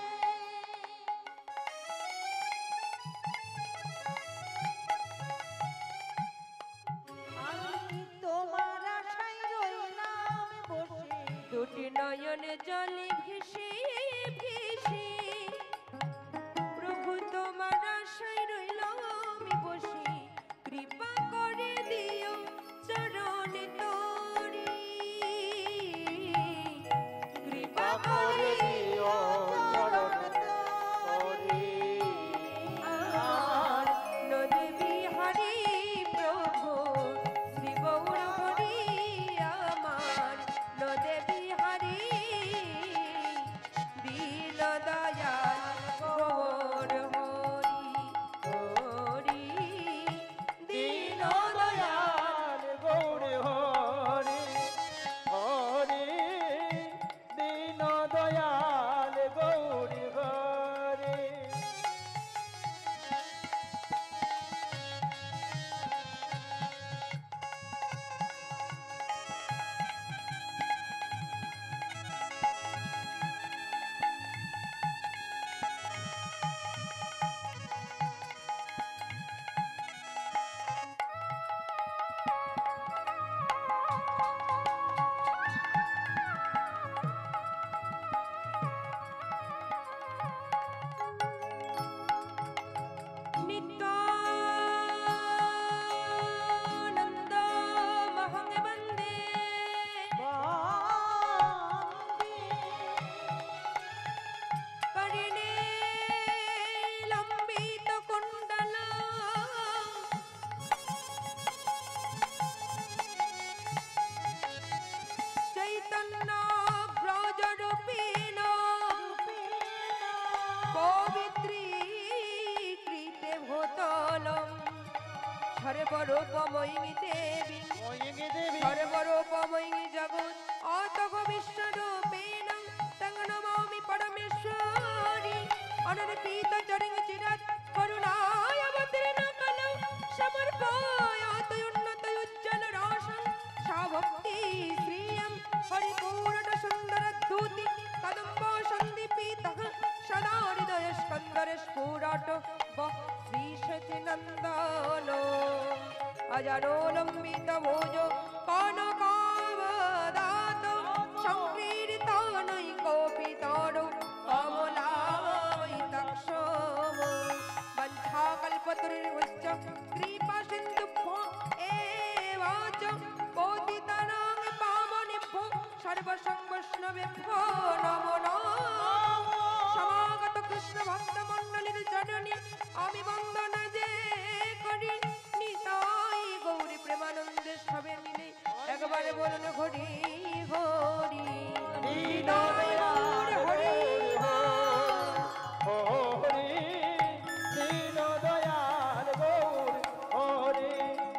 আমি তোমার আশায় রইলাম বসে দুটি নয়ন জলে ভেসে ভেসে সর্বরূপময়ী দেবী সর্বরূপময়ী জগৎ অতগ বিশ্বরূপেণ তং নমামি পরমেশ্বরী অনর্পিত চরণ চিরাত করুণায় অবতীর্ণ কলৌ সমর্পয়াত উন্নত উজ্জ্বল রসং সাভক্তি শ্রিয়ং হরিপূর্ণ সুন্দর দ্যুতি কদম্ব সন্দীপিতঃ সদা হৃদয় স্কন্দর স্ফুরত শ্রী সচিনন্দন অজানো লম্বিত ভোজ কনকাবদাত সংকীর্ত নৈকোপিতর কমলায়িতক্ষম বঞ্ছাকল্পতরুশ্চ কৃপা সিন্ধুভ্যো এব চ পতিতানাং পাবনেভ্যো সর্বসংবৈষ্ণবেভ্যো নমো নমঃ সমাগত কৃষ্ণ ভক্ত মণ্ডলীর চরণে আমি বন্দনা যে করি নিতাই গৌরী প্রেমানন্দে সবে মিলে একবারে বলুন হরি হরি নিতাই গৌর হরি হরি দীন দয়াল গৌর হরি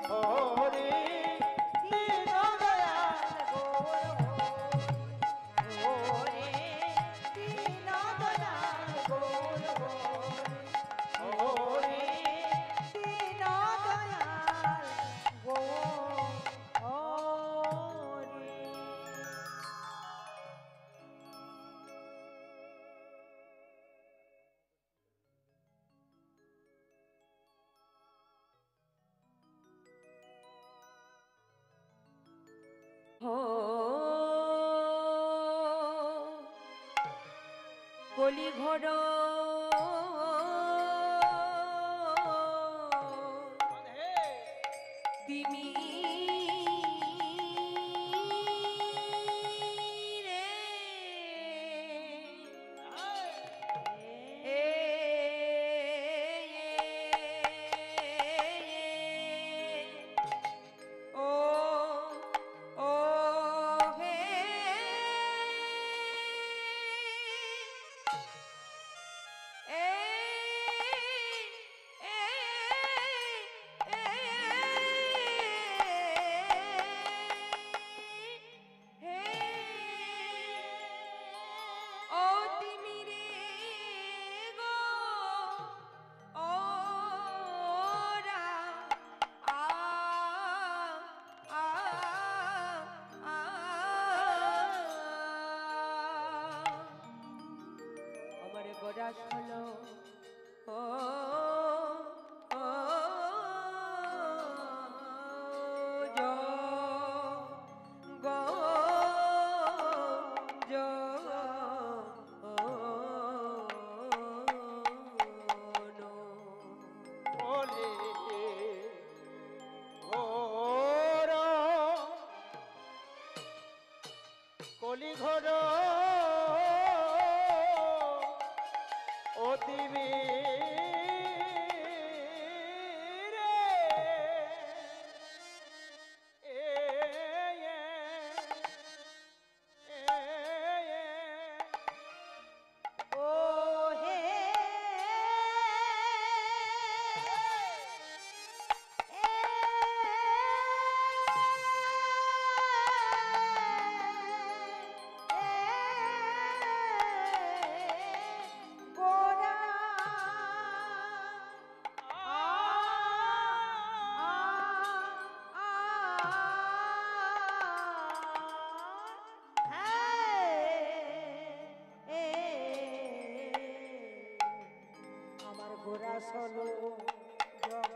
হরি দীন দয়াল হরি হো কলি ঘর তিমি রে ও ও হে ও তিমিরে গো ওরা আ আ আ আমার গোরা হলো ও ও জ গো জ নো বলে ঘোর কলি ঘোর অতিবি রে এ ও হে গোরা আমার গোরা সলো জগ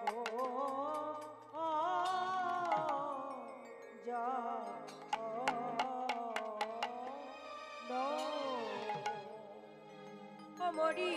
অমরি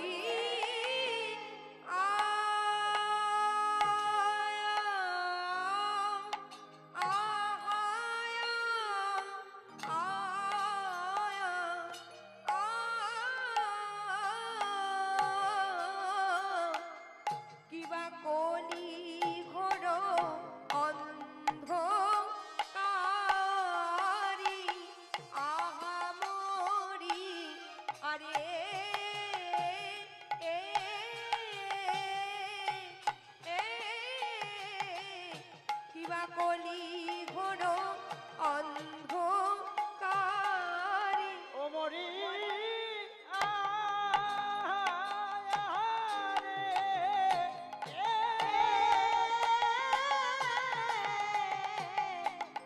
কিবা কলি ঘর অন্ধ কারি আহামরি আরে কিবা কলি ঘোর অন্ধকারে ও মরি কলি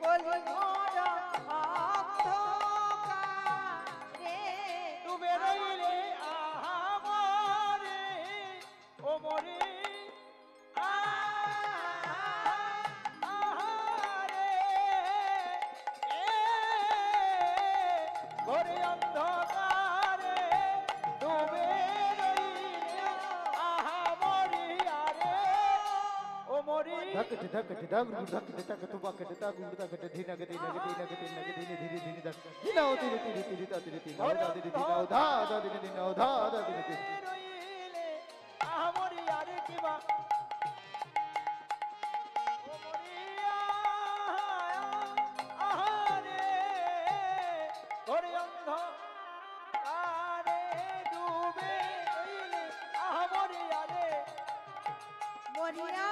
ঘোর অন্ধকারে ডুবে রইলে আহারে ও মরি আহারে ঘরে অন্ধকারে ডুবে রইলে আহামরি আরে ও মরি धकट धकट दगड़ धकट तक तो बकट तगड़ तकट धीनक धीनक धीनक धीनक धीने धीरे धीने धक धीनाओ धीरे धीरे धीरे धीरे धीनाओ धा धीरे धीनाओ धा धा धीरे धीनाओ धा धा धीरे धीरे রইলে আহামরি আরে কিবা ও মরি আহারে ঘরে অন্ধকারে ডুবে রইলে আহামরি আরে মরিয়া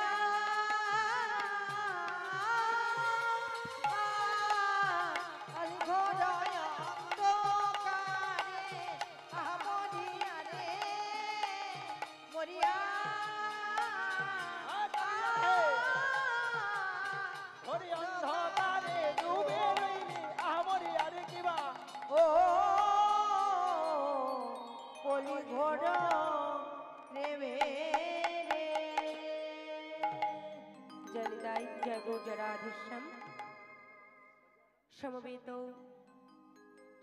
কলি ঘোর অন্ধকারে মরিয়া রে মরিয়া ঘরে অন্ধকারে ডুবে রইলে আহামরি আরে কিবা ও কলি ঘোর নেমে রে জলদাই জগো জরাধীশম সমবেত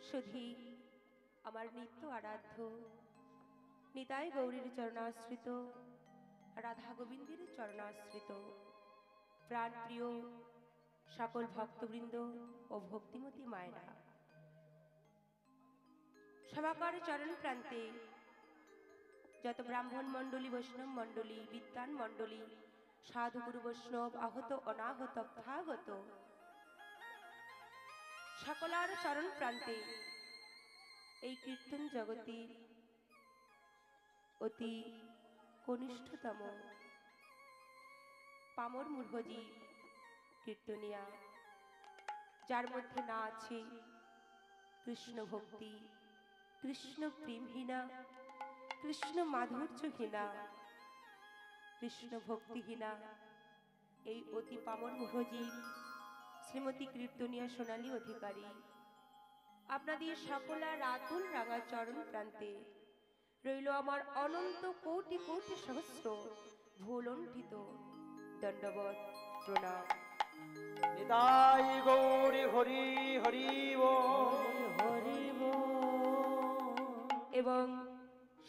সুধী আমার নিত্য আরাধ্য নিতাই গৌরীর চরণাশ্রিত রাধা গোবিন্দের চরণাশ্রিত প্রাণপ্রিয় সকল ভক্তবৃন্দ ও ভক্তিমতী মায়েরা, সমাকার চরণ প্রান্তে যত ব্রাহ্মণ মণ্ডলী, বৈষ্ণব মণ্ডলী, বিদ্বান মণ্ডলী, সাধু গুরু বৈষ্ণব, আহত অনাহত অভ্যাগত সকলার চরণ প্রান্তে এই কীর্তন জগতের অতি কনিষ্ঠতম পামর মূঢ়জী কীর্তনিয়া, যার মধ্যে না আছে কৃষ্ণ ভক্তি, কৃষ্ণ প্রেমহীনা, কৃষ্ণ মাধুর্যহীনা, কৃষ্ণ ভক্তিহীনা, এই অতি পামর মূঢ়জী শ্রীমতী কীর্তনিয়া সোনালী অধিকারী আপনাদের সকলার আতুল রাঙা চরণ প্রান্তে রইল আমার অনন্ত কোটি কোটি সহস্র ভুলণ্ঠিত দণ্ডবত প্রণাম। নিতাই গৌরী হরি হরি এবং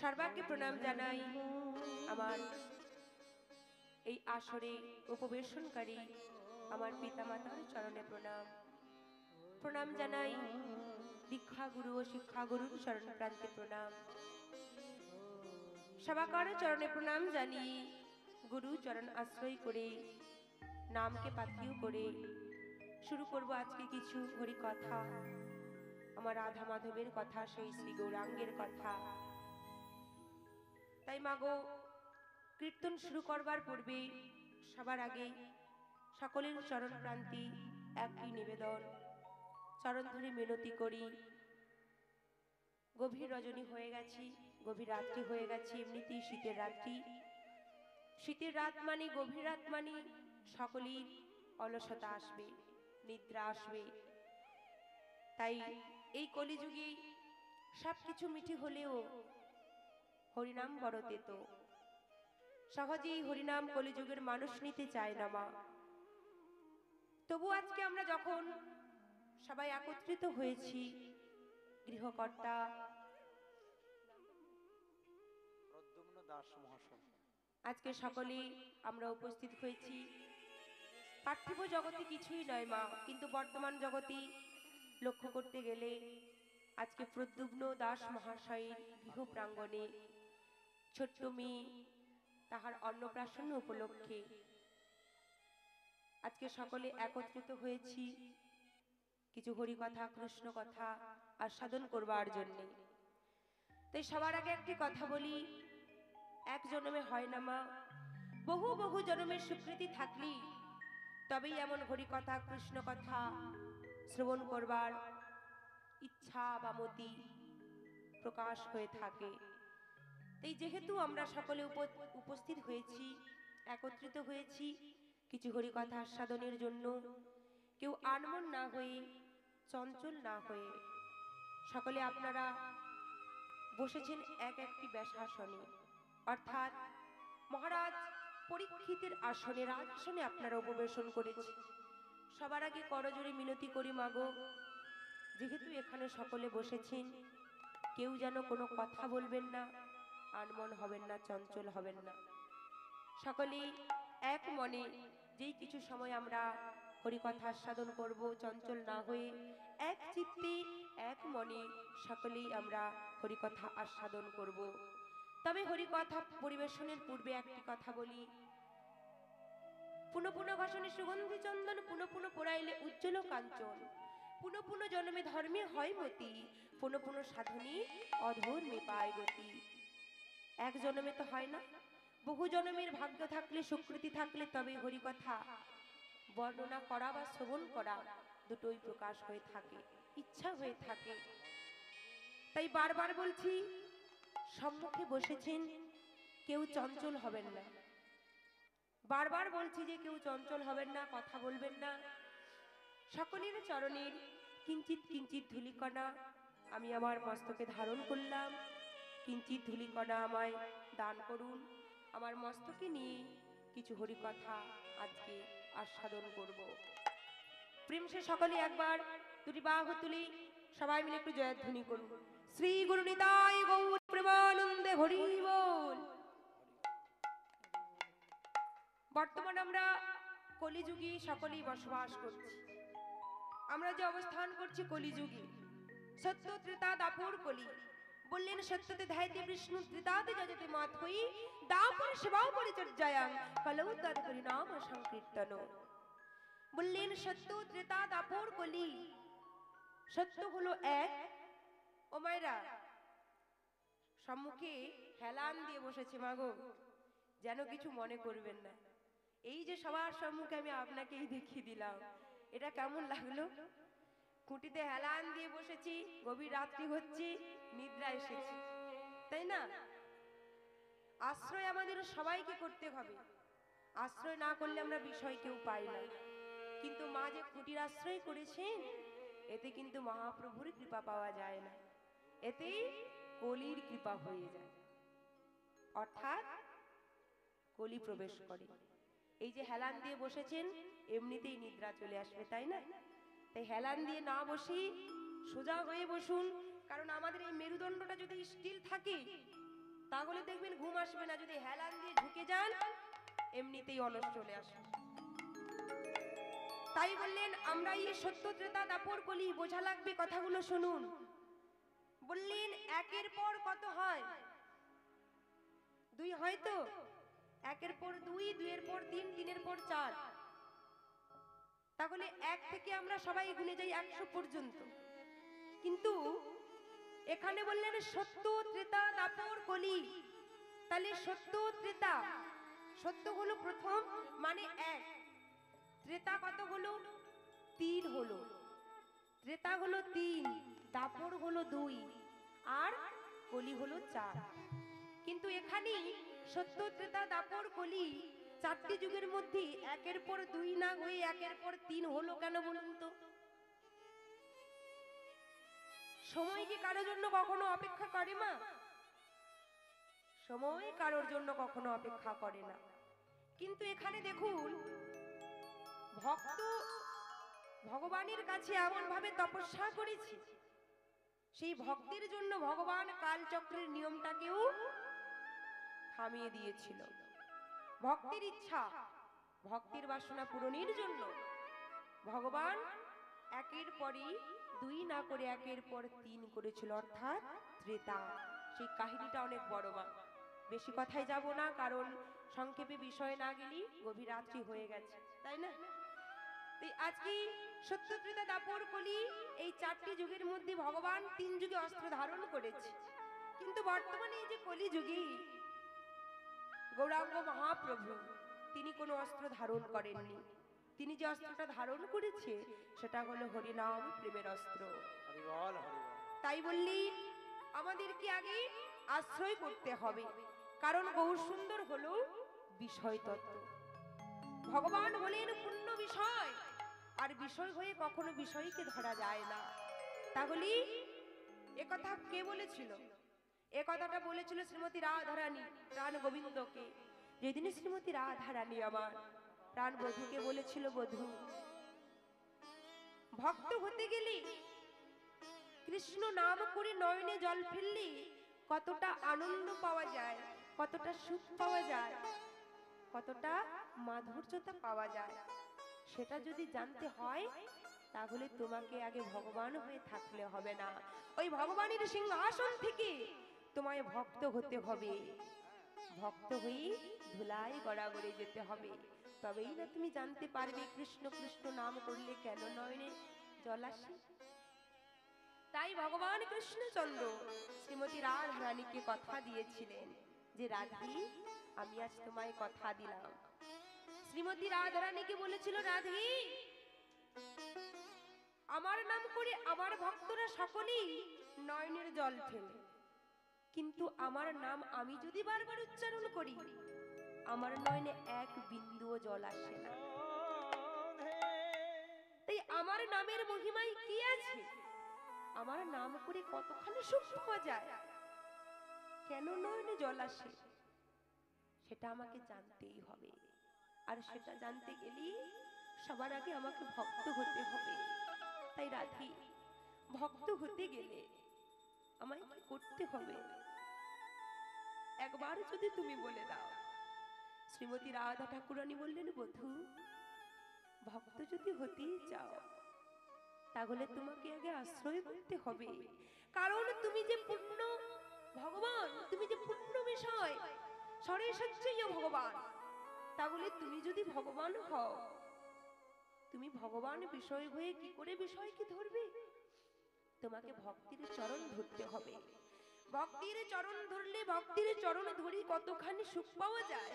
সর্বাকে প্রণাম জানাই আমার এই আসরে উপবেশনকারী আমার পিতামাতার চরণে প্রণাম। প্রণাম জানাই দীক্ষাগুরু ও শিক্ষাগুরুর চরণ প্রান্তে প্রণাম। সবাকার চরণে প্রণাম জানিয়ে গুরু চরণ আশ্রয় করে নামকে পাথেয় করে শুরু করব আজকে কিছু হরি কথা, আমার রাধা মাধবের কথা, সেই শ্রী গৌরাঙ্গের কথা। তাই মাগো, কীর্তন শুরু করবার পূর্বে সবার আগে সকলের চরণ প্রান্তে একটি নিবেদন, চরণ ধরে মিনতি করি। গভীর রজনী হয়ে গেছি, গভীর রাত্রি হয়ে গেছে, এমনিতেই শীতের রাত্রি। শীতের রাত মানে, গভীর রাত মানে সকলেই অলসতা আসবে, নিদ্রা আসবে। তাই এই কলিযুগে সবকিছু মিঠি হলেও হরিনাম বড় তেতো। সহজেই হরিনাম কলিযুগের মানুষ নিতে চায় না মা। তবু আজকে আমরা যখন সবাই একত্রিত হয়েছি, গৃহকর্তা প্রদ্যুম্ন দাস মহাশয়, আজকে সকলে আমরা উপস্থিত হয়েছি। পার্থিব জগতে কিছুই নয় মা, কিন্তু বর্তমান জগতে লক্ষ্য করতে গেলে আজকে প্রদ্যুম্ন দাস মহাশয়ের গৃহ প্রাঙ্গণে ছোট্ট মেয়ে তাহার অন্নপ্রাশন উপলক্ষে আজকে সকলে একত্রিত হয়েছি কিছু হরি কথা, কৃষ্ণ কথা আস্বাদন করবার জন্য। তাই সবার আগে একটি কথা বলি, এক জন্মে হয় না মা, বহু বহু জন্মের স্বীকৃতি থাকলেই তবেই এমন হরি কথা কৃষ্ণ কথা শ্রবণ করবার ইচ্ছা বা মতি প্রকাশ হয়ে থাকে। এই যেহেতু আমরা সকলে উপস্থিত হয়েছি, একত্রিত হয়েছি কিছু হরি কথা আস্বাদনের জন্য, কেউ আনমন না হয়ে, চঞ্চল না হয়ে সকলে আপনারা বসেছেন এক একটি ব্যাসাসনে, অর্থাৎ মহারাজ পরীক্ষিতের আসনে, রাজাসনে আপনারা উপবেশন করেছেন। সবার আগে করজোড়ে মিনতি করি মাগো, যেহেতু এখানে সকলে বসেছেন, কেউ যেন কোনো কথা বলবেন না, আনমন হবেন না, চঞ্চল হবেন না। সকলেই এক মনে যেই কিছু সময় আমরা হরিকথা আস্বাদন করব, চঞ্চল না হয়ে এক চিত্তে এক মনে সকলেই আমরা হরিকথা আস্বাদন করব। তবে হরিকথা পরিবেশনের পূর্বে একটি কথা বলি, পুনঃ পুনঃ ভাষণে সুগন্ধি চন্দন, পুনঃ পুনঃ পোড়াইলে উজ্জ্বল কাঞ্চন, পুনঃ পুনঃ জন্মে ধর্মে হয় মতি, পুনঃ পুনঃ সাধনী অধর্মে পায় গতি। এক জন্মে তো হয় না, বহু জন্মের ভাগ্য থাকলে, সুকৃতি থাকলে তবে হরিকথা বর্ণনা করা বা শ্রবণ করা দুটোই প্রকাশ হয়ে থাকে, ইচ্ছা হয়ে থাকে। তাই বারবার বলছি, সম্মুখে বসেছেন, কেউ চঞ্চল হবেন না। বারবার বলছি যে কেউ চঞ্চল হবেন না, কথা বলবেন না। সকলের চরণের কিঞ্চিত কিঞ্চিত ধূলিকণা আমি আমার মস্তকে ধারণ করলাম, কিঞ্চিত ধূলিকণা আমায় দান করুন। আমার মস্তকে নিয়ে কিছু হরিকথা আজকে আস্বাদন করব। প্রেম সে সকলে একবার দুটি বাহু তুলি সবাই মিলে একটু জয়ধ্বনি করুন। শ্রী গুরু নিতাই গৌর প্রেমানন্দে হরি বল। বর্তমানে আমরা কলিযুগে সকলেই বসবাস করছি। আমরা যে অবস্থান করছি কলিযুগে, সত্য ত্রেতা দাপর কলি। বললেন সত্যতে ধ্যায়তে বিষ্ণু, ত্রেতাতে যজতে মাত হই, দাপর সেবাও পরিচর্যায়াং কলৌ তদ পরিণাম সংকীর্তন। বললেন সত্য ত্রেতা দাপর কলি। সত্য হলো এক। ও মায়েরা, সম্মুখে হেলান দিয়ে বসেছে মাগো, যেন কিছু মনে করবেন না। এই যে সবার সম্মুখে আমি আপনাকেই দেখিয়ে দিলাম, এটা কেমন লাগলো? খুঁটিতে হেলান দিয়ে বসেছি, গভীর রাত্রি হচ্ছে, নিদ্রা এসেছে, তাই না? আশ্রয় আমাদের সবাইকে করতে হবে। আশ্রয় না করলে আমরা বিষয় কেউ পাই না। কিন্তু মা যে খুঁটির আশ্রয় করেছেন, এতে কিন্তু মহাপ্রভুর কৃপা পাওয়া যায় না, এতে কলির কৃপা হয়ে যায়, অর্থাৎ কলি প্রবেশ করে। এই যে হেলান দিয়ে বসেছেন, এমনিতেই নিদ্রা চলে আসবে, তাই না? তাই হেলান দিয়ে না বসি সোজা হয়ে বসুন, কারণ আমাদের এই মেরুদণ্ডটা যদি স্টিল থাকে তাহলে দেখবেন ঘুম আসবে না। যদি হেলান দিয়ে ঝুঁকে যান, এমনিতেই অলস চলে আসবে। তাই বললেন আমরা এই সত্য ত্রেতা দাপর কলি, বোঝা লাগবে কথাগুলো শুনুন। বললেন একের পর কত হয়? দুই হয় তো? একের পর দুই, দুইয়ের পর তিন, তিনের পর চার। তাহলে এক থেকে আমরা সবাই গুনে যাই 100 পর্যন্ত। কিন্তু এখানে বললেন সত্য ত্রেতা দাপর কলি। তাহলে সত্য ত্রেতা, সত্য হলো প্রথম মানে এক, ত্রেতা কত হলো? 3 হলো। ত্রেতা হলো 3, দাপর হলো 2 আর কলি হলো 4। কিন্তু এখানে সত্য ত্রেতা দাপর কলি চারটি যুগের মধ্যে একের পর 2 না হয়ে একের পর 3 হলো কেন বলুন তো? সময় কি কারোর জন্য কখনো অপেক্ষা করে মা? সময় কারোর জন্য কখনো অপেক্ষা করে না। কিন্তু এখানে দেখুন, ভক্ত ভগবানের কাছে এমন ভাবে তপস্যা করেছে, সেই ভক্তির জন্য ভগবান কালচক্রের নিয়মটাকেও থামিয়ে দিয়েছিল। ভক্তির ইচ্ছা, ভক্তির বাসনা পূরণের জন্য ভগবান একের পরই 2 না করে একের পর 3 করেছিল, অর্থাৎ ত্রেতা। সেই কাহিনীটা অনেক বড় মা, বেশি কথায় যাব না, কারণ সংক্ষেপে বিষয় না গেলেই গভীর রাত্রি হয়ে গেছে, তাই না? তাই আজকে সত্য ত্রেতা দাপর কলি, এই 4টি যুগের মধ্যে ভগবান 3 যুগে অস্ত্র ধারণ করেছে। কিন্তু বর্তমানে এই যে কলি যুগে গৌরাঙ্গ মহাপ্রভু তিনি কোনো অস্ত্র ধারণ করেননি। তিনি যে অস্ত্রটা ধারণ করেছে সেটা হলো হরিনাম প্রেমের অস্ত্র। হরিবল হরিবল। তাই বললি আমাদেরকে আগে আশ্রয় করতে হবে, কারণ গৌর সুন্দর হলো বিষয় তত্ত্ব, ভগবান হলেন পূর্ণ বিষয়, আর বিষয় হয়ে কখনো বিষয়কে ধরা যায় না। তাহলে একথা কে বলেছিল? এ কথাটা বলেছিল শ্রীমতী রাধারানী প্রাণ গোবিন্দকে। যেদিন শ্রীমতী রাধারানী আমার প্রাণ বধূকে বলেছিল, বধূ ভক্ত হতে গেলি, কৃষ্ণ নাম করে নয়নে জল ফেললি কতটা আনন্দ পাওয়া যায়, কতটা সুখ পাওয়া যায়, কতটা মাধুর্যতা পাওয়া যায়, সেটা যদি জানতে হয় তাহলে তোমাকে আগে ভগবান হয়ে থাকলে হবে না। ওই ভগবানের সিংহাসন থেকে তোমায় ভক্ত হতে হবে, ভক্ত হয়ে ধুলায় গড়াগড়ে যেতে হবে, তবেই না তুমি জানতে পারবে কৃষ্ণ কৃষ্ণ নাম করলে কেন নয়নে জল আসে। তাই ভগবান কৃষ্ণচন্দ্র শ্রীমতী রাধারানীকে কথা দিয়েছিলেন যে রাধি আমি আজ তোমায় কথা দিলাম। শ্রীমতী রাধারানীকে বলেছিল, রাধি আমার নাম করে আমার ভক্তরা সকলেই নয়নের জল ফেলে, কিন্তু আমার নাম আমি যদি বারবার উচ্চারণ করি আমার নয়নে এক বিন্দুও জল আসে না। তাই আমার নামের মহিমায় কি আছে? আমার নাম করে কতখানি সুখ পাওয়া যায়, কেন নয়নে জল আসে সেটা আমাকে জানতেই হবে। আর সেটা জানতে গেলে সবার আগে আমাকে ভক্ত হতে হবে। তাই রাধি ভক্ত হতে গেলে আমায় কি করতে হবে একবার যদি তুমি বলে দাও। শ্রীমতী রাধা ঠাকুরানী বললেন, বধূ ভক্ত যদি হতেই চাও তাহলে তোমাকে আগে আশ্রয় করতে হবে, কারণ তুমি যে পূর্ণ ভগবান, তুমি যে পূর্ণ বিষয় সরেসচ্চয় ভগবান, তাহলে তুমি যদি ভগবান হও তুমি ভগবান বিষয় হয়ে কি করে বিষয়কে ধরবে? তোমাকে ভক্তির চরণ ধরতে হবে। ভক্তির চরণ ধরলে, ভক্তির চরণ ধরি কতখানি সুখ পাওয়া যায়,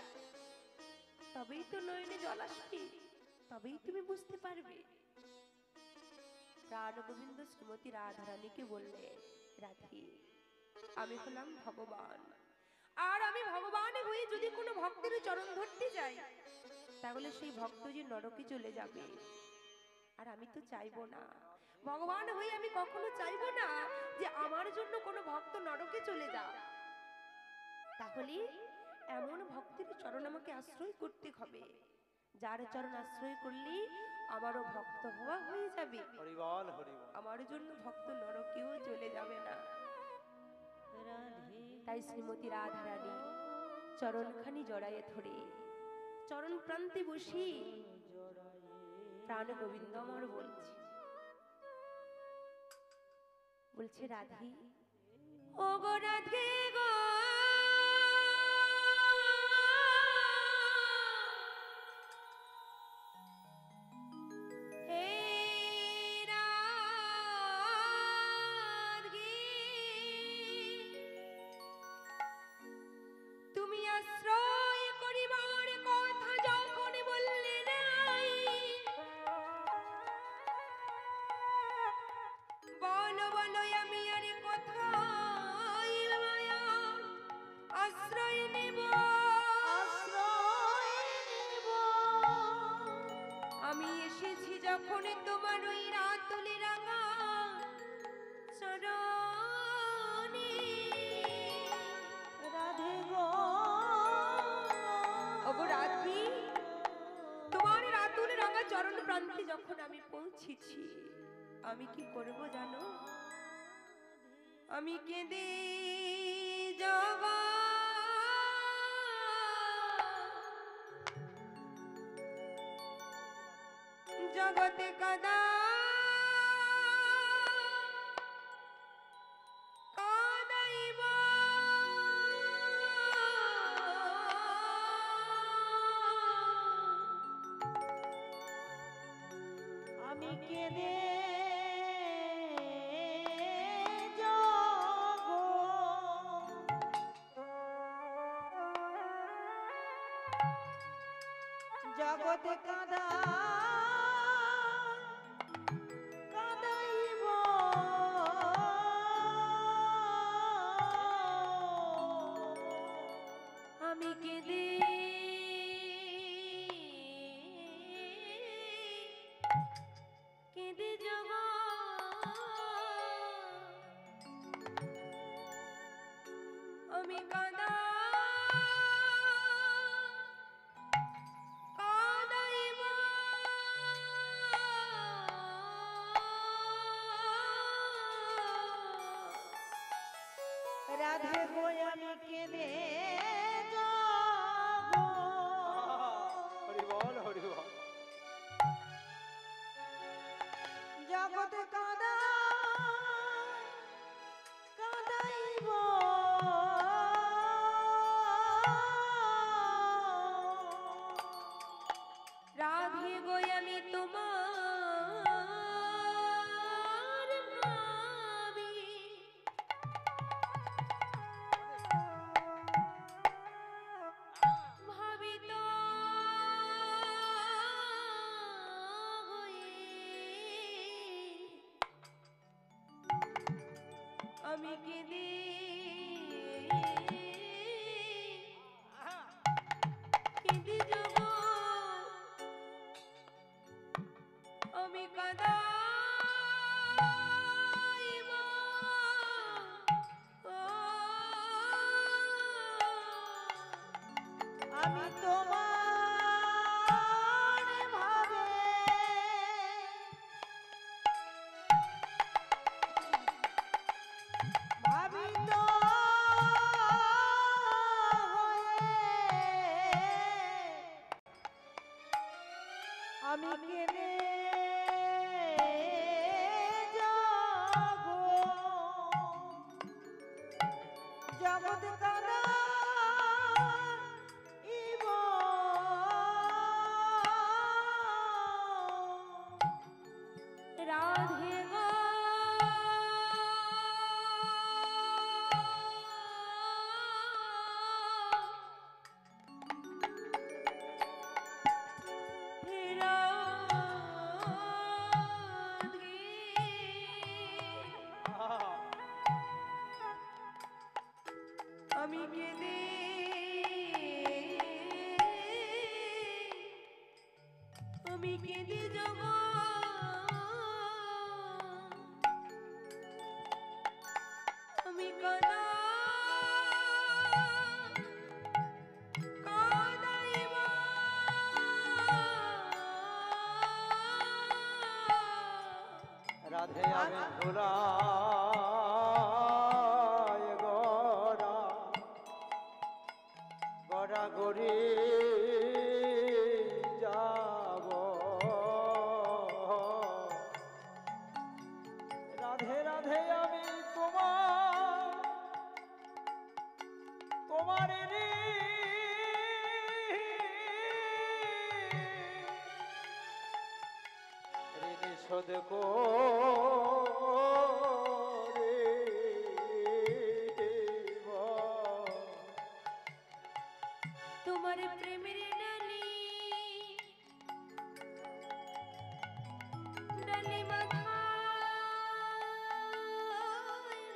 তবেই তো নয়নে জল আসবে, তবেই তুমি বুঝতে পারবে। প্রাণ গোবিন্দ শ্রীমতী রাধারানীকে বললে, রাধি আমি হলাম ভগবান, আর আমি ভগবান হয়ে যদি কোনো ভক্তের চরণ ধরতে যাই তাহলে সেই ভক্ত যে নরকে চলে যাবে, আর আমি তো চাইবো না। ভগবান হয়ে আমি কখনো চাইবো না যে আমার জন্য কোনো ভক্ত নরকে চলে যাক। তাহলে এমন ভক্তের চরণ আমাকে আশ্রয় করতে হবে, যার চরণ আশ্রয় করলে আমারও ভক্ত হওয়া হয়ে যাবে, হরিবল হরিবল। আমার জন্য ভক্ত নরকেও চলে যাবে না। তাই শ্রীমতী রাধারানী চরণখানি জড়ায়ে ধরে চরণ প্রান্তে বসি প্রাণ গোবিন্দ আমার বলছে, রাধি ও গো রাধে গো, হে রাধে, তুমি আশ্রয় করিবার কথা যখন বললে নাই, বলো বলো আমি আর কোথায় মায়া আশ্রয় নেব, আমি এসেছি যখন তোমার ওই রাতুলি রাঙা চরণে। রাধে গো, ওগো রাধি তোমার রাতুল রাঙা চরণ প্রান্তে যখন আমি পৌঁছেছি আমি কি করব জানো? আমি কেঁদে যাবা জগতে কাদা কাদাইবা, আমি কেঁদে যাব জগতে কাঁদা কেঁদে যাব আমি কাঁদা কাঁদাইব রাধে গো আমি কেঁদে যাবো হরি বল হরি বল। জগৎ কাঁদা কাঁদাইব রাধে গো আমি তোমার ভাবি ভাবিত হয়ে আমি কেঁদে কেঁদে যাব আমি কাঁদাইব আমি তোমার ভাবে ভাবিত হয়ে আমি কেঁদে যাবো জগৎ কাঁদাইব রাধে গো হে রাধে আমি কেঁদে আমি কেঁদে যাব আমি কাঁদা কাঁদাইব রাধে আমি ভোলায় গড়া গড়া গড়ি যাব রাধে রাধে আমি তোমার ঋণী শোধ করিব। তোমার প্রেমের ডালি ডালি মাথায়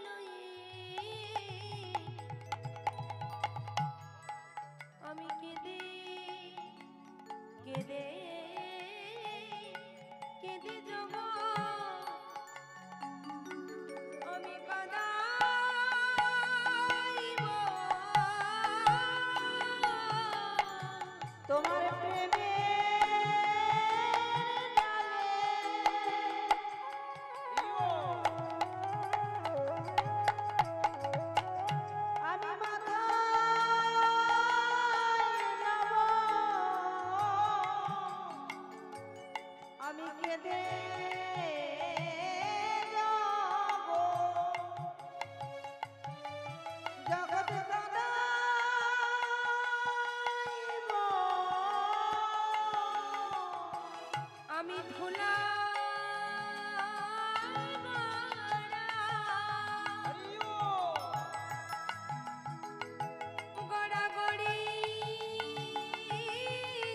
লয়ে আমি কেঁদে কেঁদে কেঁদে যাব আমি কাঁদাইব তোমার প্রেমে আমি মাথা আমি কেঁদে যাব জগৎ কাঁদাইব আমি ধুলা গড়াগড়ি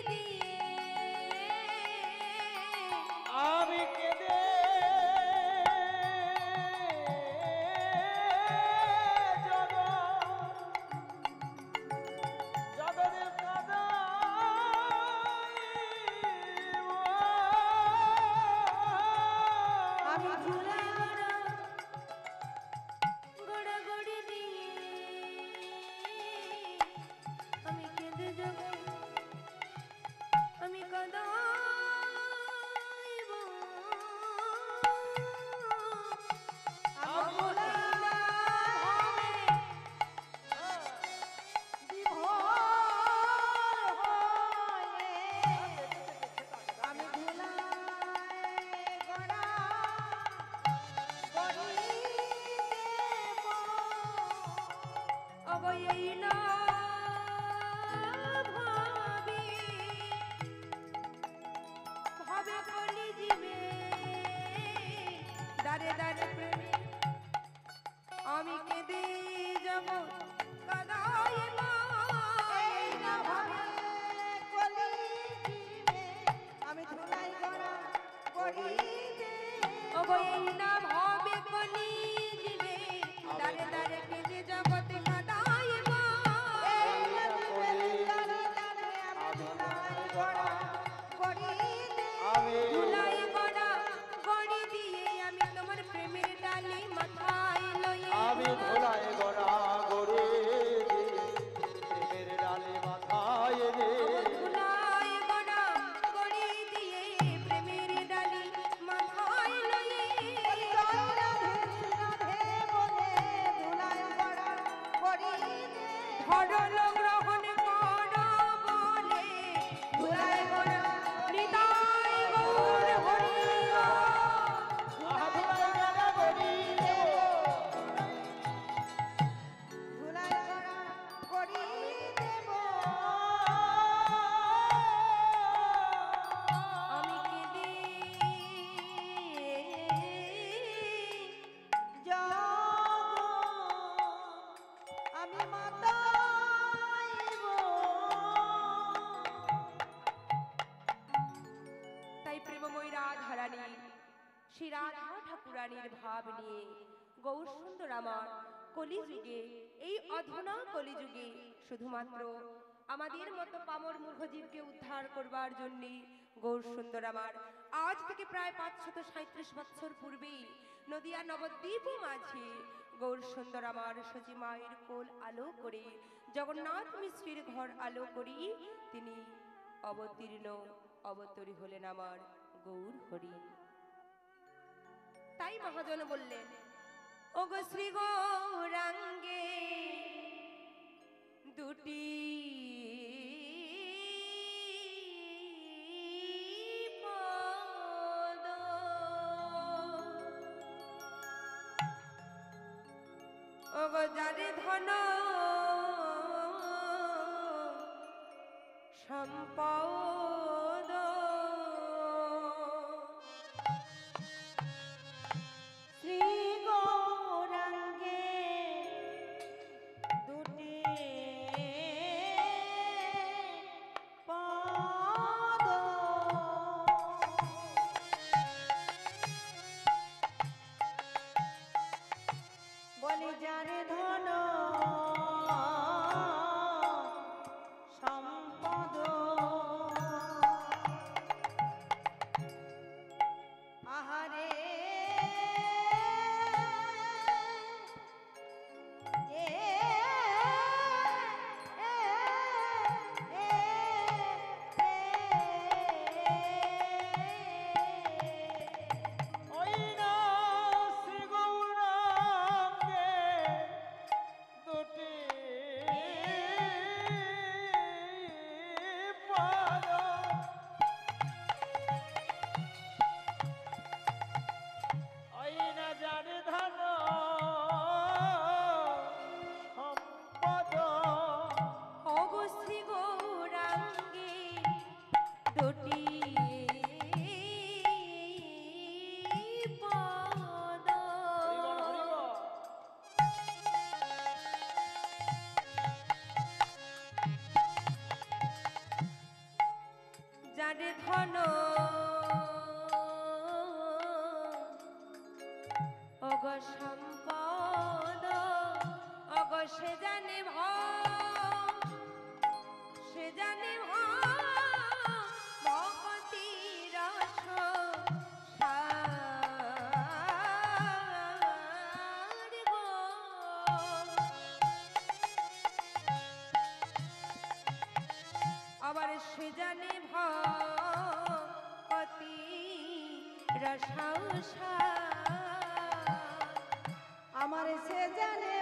দিয়ে আমি কেঁদে যাব জগতের কাঁদাইব না ভাবি ভাবে কলি জীবে দারে দারে প্রেমে আমি কেঁদে যাব কাদায় মা এই না ভাবে কলি জীবে আমি ধুলাই গড়া গড়ি দে ওগো এই না ভাবে কলি জীবে দারে দারে কেঁদে জগতে কাদায় মা এই না জীবে দাঁড়ে দাঁড়ে আমি ধুলাই গড়া গড়ি দে আমি ধুলাই গড়া গড়ি দিয়ে আমি তোমার প্রেমের ডালি মাথায় লইয়ে আমি ধুলায় গড়া গড়ে প্রেমের ডালে মাথায় রে ধুলাই গড়া গড়ি দিয়ে প্রেমের ডালি মাথায় লইয়ে ধরল গ্রহণ কর বলে ধুলাই গড়া হৃদয় গৌর হরি আমি কেঁদে আমি মাতাইব তাই প্রেমময়ী রাধারানী শ্রী রাধা ঠাকুরানীর ভাব নিয়ে গৌর সুন্দর আমার কলিযুগে এই অধুনা কলিযুগে শুধুমাত্র আমাদের মতো পামর মূর্খজীবকে উদ্ধার করবার জন্য গৌর সুন্দর আমার আজ থেকে প্রায় 537 বছর পূর্বে নদিয়া নবদ্বীপ মাঝে গৌর সুন্দর আমার সচি মায়ের কোল আলো করে জগন্নাথ মিশ্রের ঘর আলো করি তিনি অবতরী হলেন আমার গৌর হরি। তাই মহাজন বললেন ওগো শ্রী গৌরাঙ্গে দুটি পদ ওগো যারে ধন সম্পদ শ্রী গৌরাঙ্গে দুটি পদ বলি যারে ধন সম্পদ আহারে ওই না শ্রী গৌরাঙ্গে দুটি পাদ ওই না জানে ধন সম্পদ ওগো শ্রী গৌরাঙ্গে দুটি পদ যারে ধন অগ সম্পদ অগ সে জানে সে জানে ভগতি রস সার গো। আবার সে জানে ভগতি রস আমার সে জানে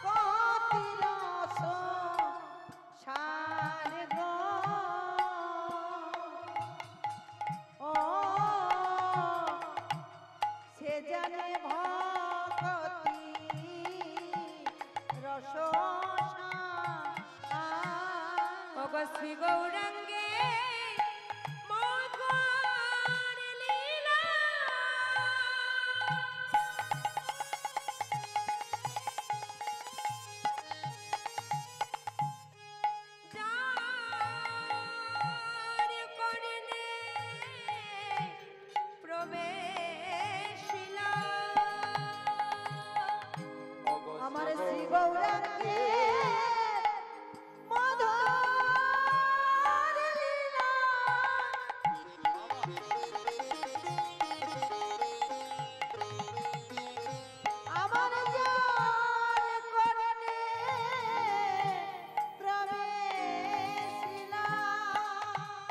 কতি রস সার গো ও সে জানে ওগো শ্রী গৌরাঙ্গে মধুর লীলা যার করনে প্রবেশিলা আমার শ্রী গৌরাঙ্গে মধুর লীলা আমার যার করনে প্রবেশিলা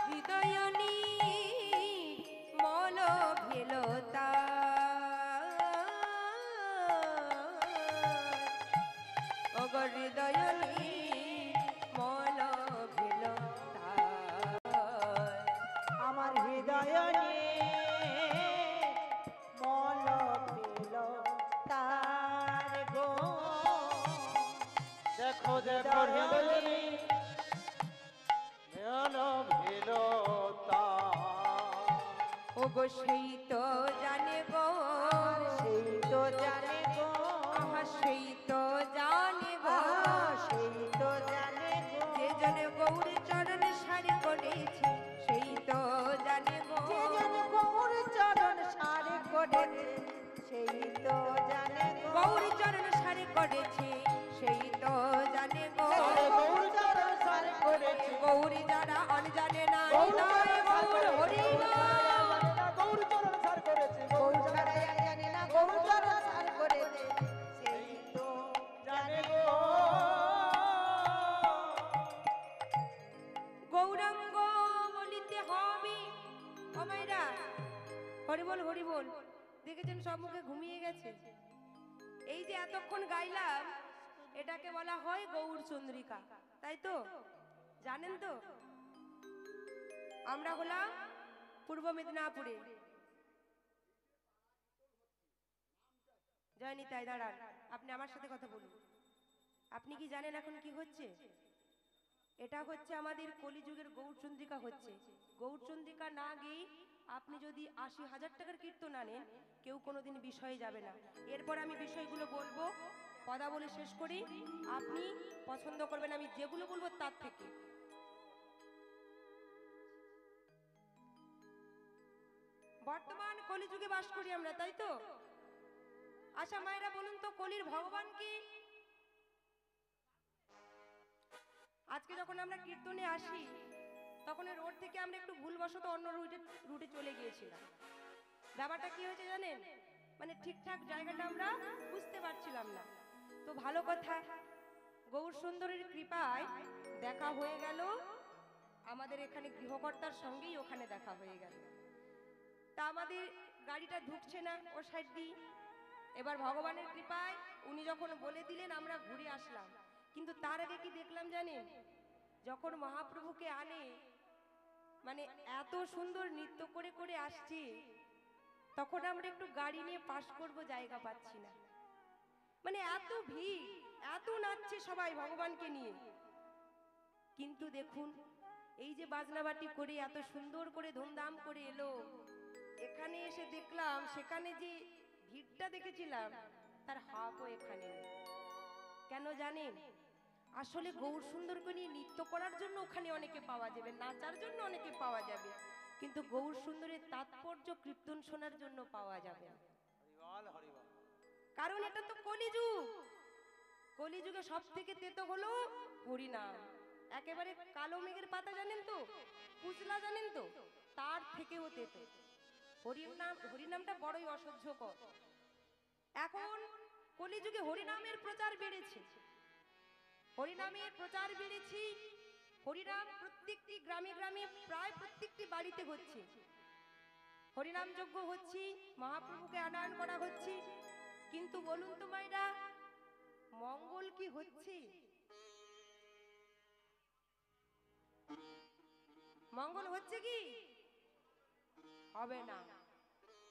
হৃদয়নি মল ভেলতা ওগো হৃদয়নি মল ভেলতা আমার হৃদয় মল পেল তার গো দেখো দেখো হৃদয়নি মেল ভিল ওগো সেই তো জানে গো আর সেই তো জানে গো আহা সেই তো জানে গো সেই তো জানে গো যে জনে গৌর চরণ সারি করেছে সেই তো জানে গো যে জানে গৌর চরণ সারে করেছে সেই তো জানে গো গৌর চরণ সারি করেছে সেই তো জানে গো গৌর চরণ সারে করেছে গৌরী যারা অনজানে না গৌর হৃদয় গৌর হরি গৌর চরণ সার করেছে গৌর ছাড়া আর জানে না গৌর চরণ সারে করেছে সেই তো জানে গো গৌরাঙ্গ বলিতে হবে ও মাইরা হরি বল হরি বল দেখেছেন সব মুখে ঘুমিয়ে গেছে এই যে এতক্ষণ গাইলাম এটাকে বলা হয় গৌর চন্দ্রিকা তাই তো জানেন তো আমরা হলাম পূর্ব মেদিনীপুরে জয়নিতাই দাঁড়ান আপনি আমার সাথে কথা বলুন আপনি কি জানেন এখন কি হচ্ছে এটা হচ্ছে আমাদের কলিযুগের গৌরচন্দ্রিকা হচ্ছে গৌরচন্দ্রিকা না গেয়ে আপনি যদি ৮০,০০০ টাকার কীর্তন আনেন কেউ কোনোদিন বিষয়ে যাবে না এরপর আমি বিষয়গুলো বলবো কথা বলে শেষ করি আপনি পছন্দ করবেন আমি যেগুলো বলবো তার থেকে বর্তমান কলিযুগে বাস করি আমরা তাই তো আশা মায়েরা বলুন তো কলির ভগবান কি আজকে যখন আমরা কীর্তনে আসি তখন রোড থেকে আমরা একটু ভুলবশত অন্য রুটে চলে গিয়েছিলাম ব্যাপারটা কি হয়েছে জানেন মানে ঠিকঠাক জায়গাটা আমরা বুঝতে পারছিলাম না তো ভালো কথা গৌর সুন্দরের কৃপায় দেখা হয়ে গেল আমাদের এখানে গৃহকর্তার সঙ্গেই ওখানে দেখা হয়ে গেল তা আমাদের গাড়িটা ঢুকছে না ও সাইড দিয়ে এবার ভগবানের কৃপায় উনি যখন বলে দিলেন আমরা ঘুরে আসলাম কিন্তু তার আগে কি দেখলাম জানেন যখন মহাপ্রভুকে আনে মানে এত সুন্দর নৃত্য করে করে আসছে তখন আমরা একটু গাড়ি নিয়ে পাস করব জায়গা পাচ্ছি না মানে এত ভিড় এত নাচছে সবাই ভগবানকে নিয়ে কিন্তু দেখুন এই যে বাজনাবাটি করে এত সুন্দর করে ধুমধাম করে এলো এখানে এসে দেখলাম সেখানে যে ভিড়টা দেখেছিলাম তার হাফও এখানে নেই কেন জানেন আসলে গৌর সুন্দরকে নিয়ে নৃত্য করার জন্য ওখানে অনেকে পাওয়া যাবে নাচার জন্য অনেকে পাওয়া যাবে কিন্তু গৌর সুন্দরের তাৎপর্য কীর্তন শোনার জন্য পাওয়া যাবে না কারণ এটা তো কলিযুগ কলিযুগে সব থেকে তেতো হলো হরিনাম একেবারে কালো মেঘের পাতা জানেন তো কুচলা জানেন তো তার থেকেও তেতো হরিনামটা বড়ই অসহ্যকর এখন কলিযুগে হরিনামের প্রচার বেড়েছে হরিনামের প্রচার বেড়েছে হরিনাম প্রত্যেকটি গ্রামে গ্রামে প্রায় প্রত্যেকটি বাড়িতে হচ্ছে হরিনাম যজ্ঞ হচ্ছে মহাপ্রভুকে আনয়ন করা হচ্ছে কিন্তু বলুন তো মায়েরা মঙ্গল কি হচ্ছে মঙ্গল হচ্ছে কি হবে না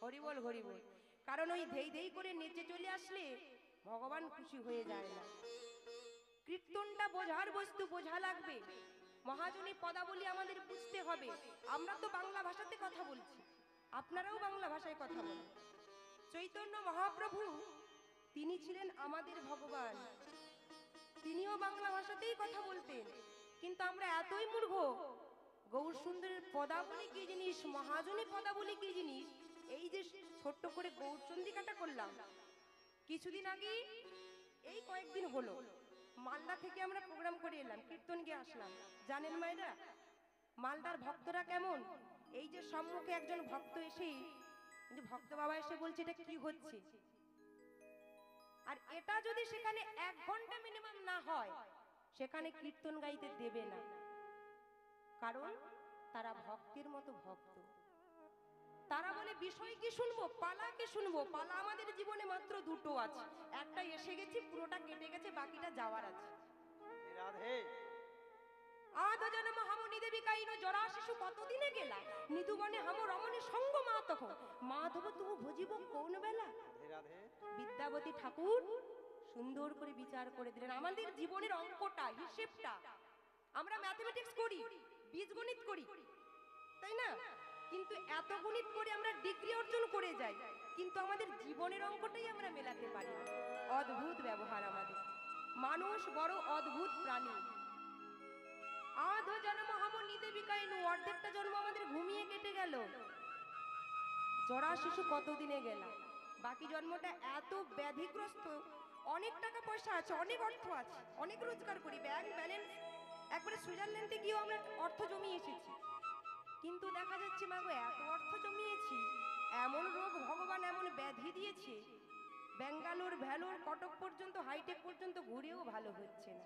হরিবল হরিবল কারণ ওই ধেই ধেই করে নেচে চলে আসলে ভগবান খুশি হয়ে যায় না কীর্তনটা বোঝার বস্তু বোঝা লাগবে মহাজনী পদাবলী আমাদের বুঝতে হবে। আমরা তো বাংলা ভাষাতে কথা বলছি, আপনারাও বাংলা ভাষায় কথা বলেন। চৈতন্য মহাপ্রভু তিনি ছিলেন আমাদের ভগবান, তিনিও বাংলা ভাষাতেই কথা বলতেন। কিন্তু আমরা এতই মূর্খ, গৌর সুন্দরের পদাবলী কি জিনিস, মহাজনী পদাবলী কি জিনিস, এই যে ছোট্ট করে গৌরচন্দ্রিকাটা করলাম কিছুদিন আগে, এই কয়েকদিন হলো মালদা থেকে আমরা প্রোগ্রাম করে এলাম, কীর্তন গিয়ে আসলাম। জানেন মায়েরা মালদার ভক্তরা কেমন? এই যে সম্মুখে একজন ভক্ত এসে, যে ভক্ত বাবা এসে বলছে এটা কি হচ্ছে, আর এটা যদি সেখানে 1 ঘন্টা মিনিমাম না হয় সেখানে কীর্তন গাইতে দেবে না, কারণ তারা ভক্তের মতো ভক্ত। তারা বলে বিষয় কি শুনবো, পালা কি শুনবো, পালা আমাদের জীবনে মাত্র দুটো আছে, একটা এসে গেছি পুরোটা কেটে গেছে, বাকিটা যাওয়ার আছে। রাধে আধ জন্ম হাম নিদেবী কাইনো জরা শিশু কতদিনে গেলা, নিদুবনে হাম রমণী সঙ্গ মা তখন মাধব তুহু ভজিব কোন বেলা। রাধে বিদ্যাবতী ঠাকুর সুন্দর করে বিচার করে দিলেন আমাদের জীবনের অঙ্কটা, হিসেবটা। আমরা ম্যাথমেটিক্স করি, বীজগণিত করি, তাই না? কিন্তু এত গণিত করে আমরা ডিগ্রি অর্জন করে যাই, কিন্তু আমাদের জীবনের অঙ্কটাই আমরা মেলাতে পারি না। অদ্ভুত ব্যবহার আমাদের, মানুষ বড় অদ্ভুত প্রাণী। আধ জন্ম হাম নিদেবী কাইনু, অর্ধেকটা জন্ম আমাদের ঘুমিয়ে কেটে গেল। জরা শিশু কতদিনে গেলা, বাকি জন্মটা এত ব্যাধিগ্রস্ত। অনেক টাকা পয়সা আছে, অনেক অর্থ আছে, অনেক রোজগার করি, ব্যাংক ব্যালেন্স একবারে সুইজারল্যান্ডে গিয়েও আমরা অর্থ জমিয়ে এসেছি, কিন্তু দেখা যাচ্ছে মাগো এত অর্থ জমিয়েছি, এমন রোগ ভগবান এমন ব্যাধি দিয়েছে, ব্যাঙ্গালোর ভ্যালোর কটক পর্যন্ত হাইটেক পর্যন্ত ঘুরেও ভালো হচ্ছে না।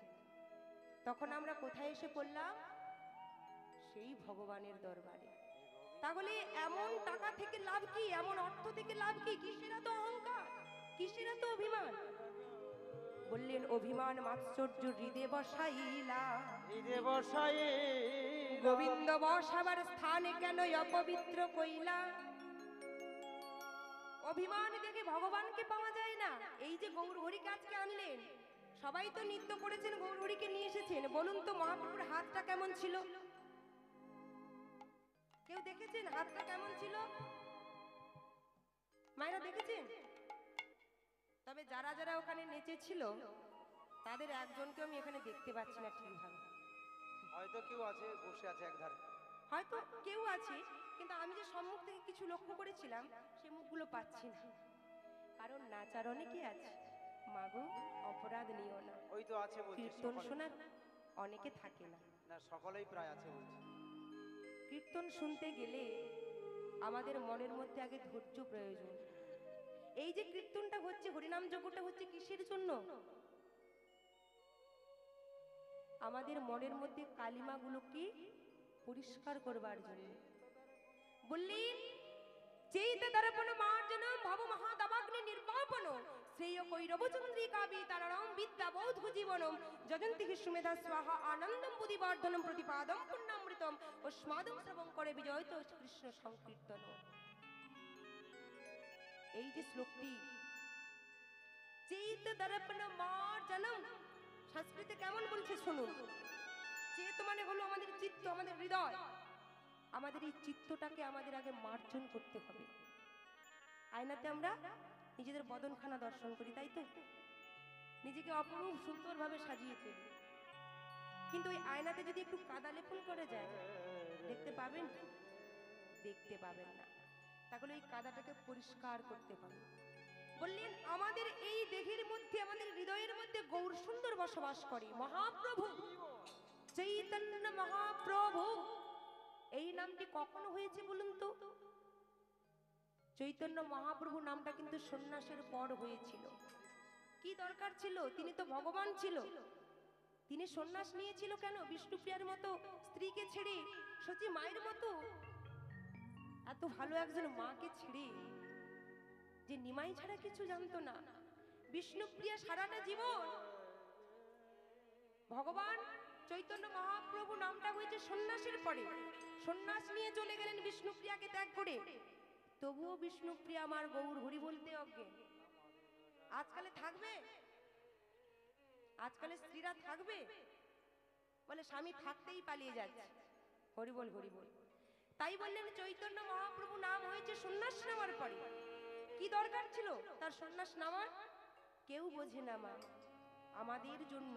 তখন আমরা কোথায় এসে পড়লাম? সেই ভগবানের দরবারে। তাহলে এমন টাকা থেকে লাভ কি, এমন অর্থ থেকে লাভ কি? কিসের তো অহংকার, কিসের তো অভিমান? বললেন অভিমান মাৎসর্য হৃদে বসাইলা, হৃদে বসাই গোবিন্দ বসাবার স্থানে কেন অপবিত্র কইলা। অভিমান দেখে ভগবানকে পাওয়া যায় না। এই যে গৌর হরিকে আজকে আনলেন, সবাই তো নৃত্য করেছেন, গৌর হরিকে নিয়ে এসেছেন, বলুন তো মহাপ্রভুর হাতটা কেমন ছিল? কেউ দেখেছেন হাতটা কেমন ছিল? মায়েরা দেখেছেন? তবে যারা যারা ওখানে নেচেছিল তাদের একজনকে আমি এখানে দেখতে পাচ্ছি না ঠিকভাবে। হয়তো কেউ আছে বসে আছে একধারে। হয়তো কেউ আছে, কিন্তু আমি যে সম্মুখ থেকে কিছু লক্ষ্য করেছিলাম সে মুখগুলো পাচ্ছি না, কারণ নাচার অনেকে আছে। মাগো অপরাধ নিও না, ওই তো আছে বলছি, কীর্তন সকলে- শোনার অনেকে থাকে না। না সকলেই প্রায় আছে বলছি। কীর্তন শুনতে গেলে আমাদের মনের মধ্যে আগে ধৈর্য প্রয়োজন। এই যে কীর্তনটা হচ্ছে, হরিনাম যজ্ঞটা হচ্ছে কিসের জন্য? আমাদের মনের মধ্যে কালিমাগুলোকে পরিষ্কার করবার জন্য। বললেন চৈত দর্পণ মার্জনম ভব মহাদাবাগ্নি নির্বাপন শ্রেয় কৈরবচন্দ্রিকা বিতারণম বিদ্যা বৌদ্ধ জীবনম যজন্তি সুমেধা স্বাহা আনন্দম বুদ্ধিবর্ধনম প্রতিপাদম পুণ্যামৃতম ওস্মাদম শ্রবণ করে বিজয়িত কৃষ্ণ সংকীর্তন। এই যে শ্লোকটি চৈত দর্পণ মার্জনম, সংস্কৃতে কেমন বলছে শুনুন। চেত মানে হলো আমাদের চিত্ত, আমাদের হৃদয়। আমাদের এই চিত্তটাকে আমাদের আগে মার্জন করতে হবে। আয়নাতে আমরা নিজেদের বদনখানা দর্শন করি, তাই তো? নিজেকে অপরূপ সুন্দরভাবে সাজিয়ে ফেলি, কিন্তু ওই আয়নাতে যদি একটু কাদা লেপন করে যায় দেখতে পাবেন? দেখতে পাবেন না। তাহলে এই কাদাটাকে পরিষ্কার করতে হবে। বললেন আমাদের এই দেহের মধ্যে, আমাদের হৃদয়ের মধ্যে গৌর সুন্দর বসবাস করে মহাপ্রভু চৈতন্য মহাপ্রভু। এই নামটি কখনো হয়েছে বলুন তো? চৈতন্য মহাপ্রভু নামটা কিন্তু সন্ন্যাসের পর হয়েছিল। কি দরকার ছিল? তিনি তো ভগবান ছিল, তিনি সন্ন্যাস নিয়েছিল কেন? বিষ্ণুপ্রিয়ার মতো স্ত্রীকে ছেড়ে, সচি মায়ের মতো এত ভালো একজন মাকে ছেড়ে, যে নিমাই ছাড়া কিছু জানতো না। বিষ্ণুপ্রিয়া সারাটা জীবন, ভগবান চৈতন্য মহাপ্রভু নামটা হয়েছে সন্ন্যাসের পরে। সন্ন্যাস নিয়ে চলে গেলেন বিষ্ণুপ্রিয়াকে ত্যাগ করে, তবুও বিষ্ণুপ্রিয়া আমার গৌর হরি বলতে অজ্ঞে। আজকালে থাকবে? আজকালে স্ত্রীরা থাকবে? বলে স্বামী থাকতেই পালিয়ে যাচ্ছে। হরি বল হরি বল। তাই বললেন চৈতন্য মহাপ্রভু নাম হয়েছে সন্ন্যাস নেওয়ার পরে। কি দরকার ছিল তার সন্ন্যাস নেওয়ার? কেউ বোঝে না মা, আমাদের জন্য,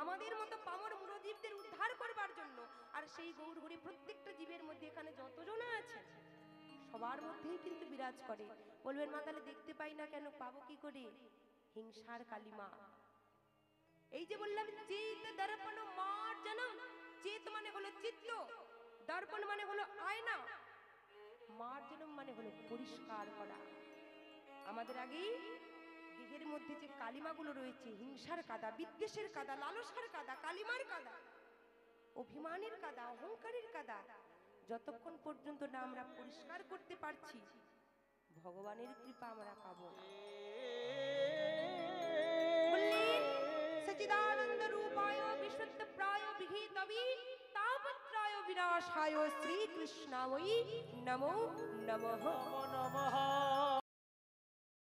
আমাদের মতো পামর মুরজীবদের উদ্ধার করবার জন্য। আর সেই গৌর হরি প্রত্যেকটা জীবের মধ্যে এখানে যতজন আছে সবার মধ্যেই কিন্তু বিরাজ করে। বলবেন মা তাহলে দেখতে পাই না কেন? পাবো কি করে? হিংসার কালিমা। এই যে বললাম চিত দর্পণ মার্জনম, চিত মানে হলো চিত্ত, দর্পণ মানে হলো আয়না, মার্জনম মানে হলো পরিষ্কার করা। আমাদের আগেই দেহের মধ্যে যে কালিমাগুলো রয়েছে, হিংসার কাদা, বিদ্বেষের কাদা, লালসার কাদা, কালিমার কাদা, অভিমানের কাদা, অহংকারের কাদা, যতক্ষণ পর্যন্ত না আমরা পরিষ্কার করতে পারছি ভগবানের কৃপা আমরা পাবো না। বললেন সচিদানন্দ রূপায় বিশুদ্ধ প্রায় বিহিতবি তাপত্রায় বিনাশায় শ্রীকৃষ্ণায় নমো নমঃ। নমো নমঃ।